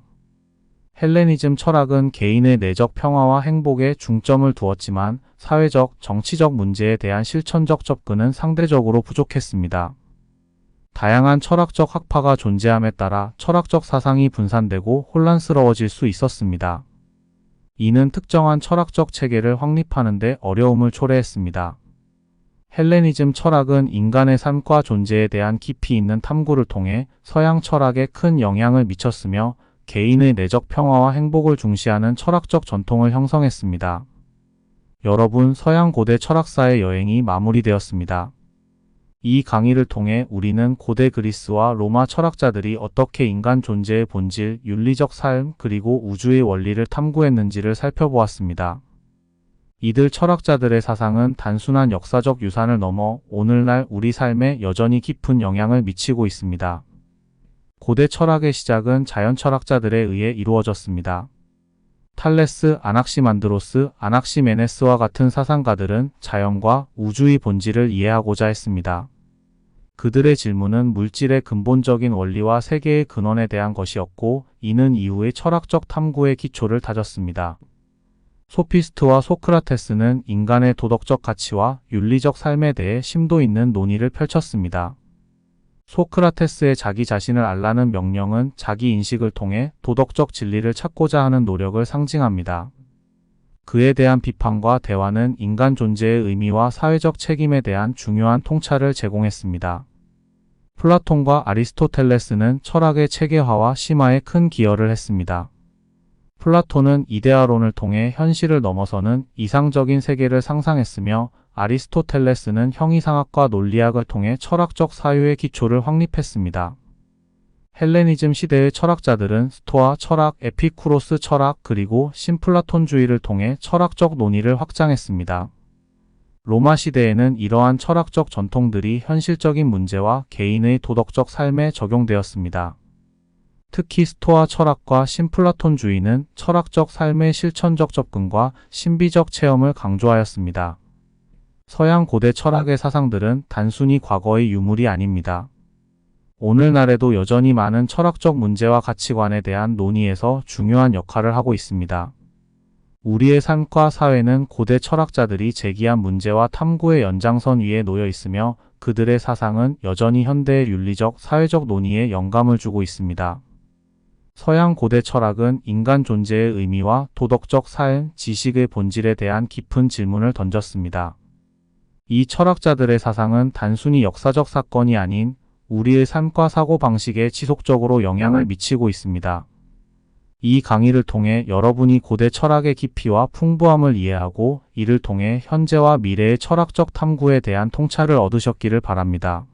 헬레니즘 철학은 개인의 내적 평화와 행복에 중점을 두었지만 사회적, 정치적 문제에 대한 실천적 접근은 상대적으로 부족했습니다. 다양한 철학적 학파가 존재함에 따라 철학적 사상이 분산되고 혼란스러워질 수 있었습니다. 이는 특정한 철학적 체계를 확립하는 데 어려움을 초래했습니다. 헬레니즘 철학은 인간의 삶과 존재에 대한 깊이 있는 탐구를 통해 서양 철학에 큰 영향을 미쳤으며 개인의 내적 평화와 행복을 중시하는 철학적 전통을 형성했습니다. 여러분, 서양 고대 철학사의 여행이 마무리되었습니다. 이 강의를 통해 우리는 고대 그리스와 로마 철학자들이 어떻게 인간 존재의 본질, 윤리적 삶, 그리고 우주의 원리를 탐구했는지를 살펴보았습니다. 이들 철학자들의 사상은 단순한 역사적 유산을 넘어 오늘날 우리 삶에 여전히 깊은 영향을 미치고 있습니다. 고대 철학의 시작은 자연 철학자들에 의해 이루어졌습니다. 탈레스, 아낙시만드로스, 아낙시메네스와 같은 사상가들은 자연과 우주의 본질을 이해하고자 했습니다. 그들의 질문은 물질의 근본적인 원리와 세계의 근원에 대한 것이었고, 이는 이후의 철학적 탐구의 기초를 다졌습니다. 소피스트와 소크라테스는 인간의 도덕적 가치와 윤리적 삶에 대해 심도 있는 논의를 펼쳤습니다. 소크라테스의 자기 자신을 알라는 명령은 자기 인식을 통해 도덕적 진리를 찾고자 하는 노력을 상징합니다. 그에 대한 비판과 대화는 인간 존재의 의미와 사회적 책임에 대한 중요한 통찰을 제공했습니다. 플라톤과 아리스토텔레스는 철학의 체계화와 심화에 큰 기여를 했습니다. 플라톤은 이데아론을 통해 현실을 넘어서는 이상적인 세계를 상상했으며 아리스토텔레스는 형이상학과 논리학을 통해 철학적 사유의 기초를 확립했습니다. 헬레니즘 시대의 철학자들은 스토아 철학, 에피쿠로스 철학, 그리고 신플라톤주의를 통해 철학적 논의를 확장했습니다. 로마 시대에는 이러한 철학적 전통들이 현실적인 문제와 개인의 도덕적 삶에 적용되었습니다. 특히 스토아 철학과 신플라톤주의는 철학적 삶의 실천적 접근과 신비적 체험을 강조하였습니다. 서양 고대 철학의 사상들은 단순히 과거의 유물이 아닙니다. 오늘날에도 여전히 많은 철학적 문제와 가치관에 대한 논의에서 중요한 역할을 하고 있습니다. 우리의 삶과 사회는 고대 철학자들이 제기한 문제와 탐구의 연장선 위에 놓여 있으며 그들의 사상은 여전히 현대의 윤리적, 사회적 논의에 영감을 주고 있습니다. 서양 고대 철학은 인간 존재의 의미와 도덕적 삶, 지식의 본질에 대한 깊은 질문을 던졌습니다. 이 철학자들의 사상은 단순히 역사적 사건이 아닌 우리의 삶과 사고방식에 지속적으로 영향을 미치고 있습니다. 이 강의를 통해 여러분이 고대 철학의 깊이와 풍부함을 이해하고 이를 통해 현재와 미래의 철학적 탐구에 대한 통찰을 얻으셨기를 바랍니다.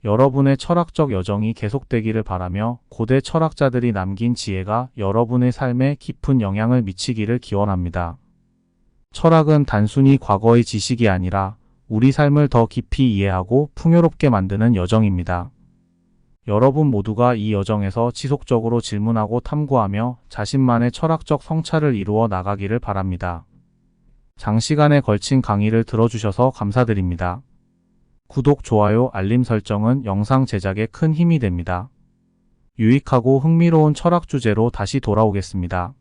여러분의 철학적 여정이 계속되기를 바라며 고대 철학자들이 남긴 지혜가 여러분의 삶에 깊은 영향을 미치기를 기원합니다. 철학은 단순히 과거의 지식이 아니라 우리 삶을 더 깊이 이해하고 풍요롭게 만드는 여정입니다. 여러분 모두가 이 여정에서 지속적으로 질문하고 탐구하며 자신만의 철학적 성찰을 이루어 나가기를 바랍니다. 장시간에 걸친 강의를 들어주셔서 감사드립니다. 구독, 좋아요, 알림 설정은 영상 제작에 큰 힘이 됩니다. 유익하고 흥미로운 철학 주제로 다시 돌아오겠습니다.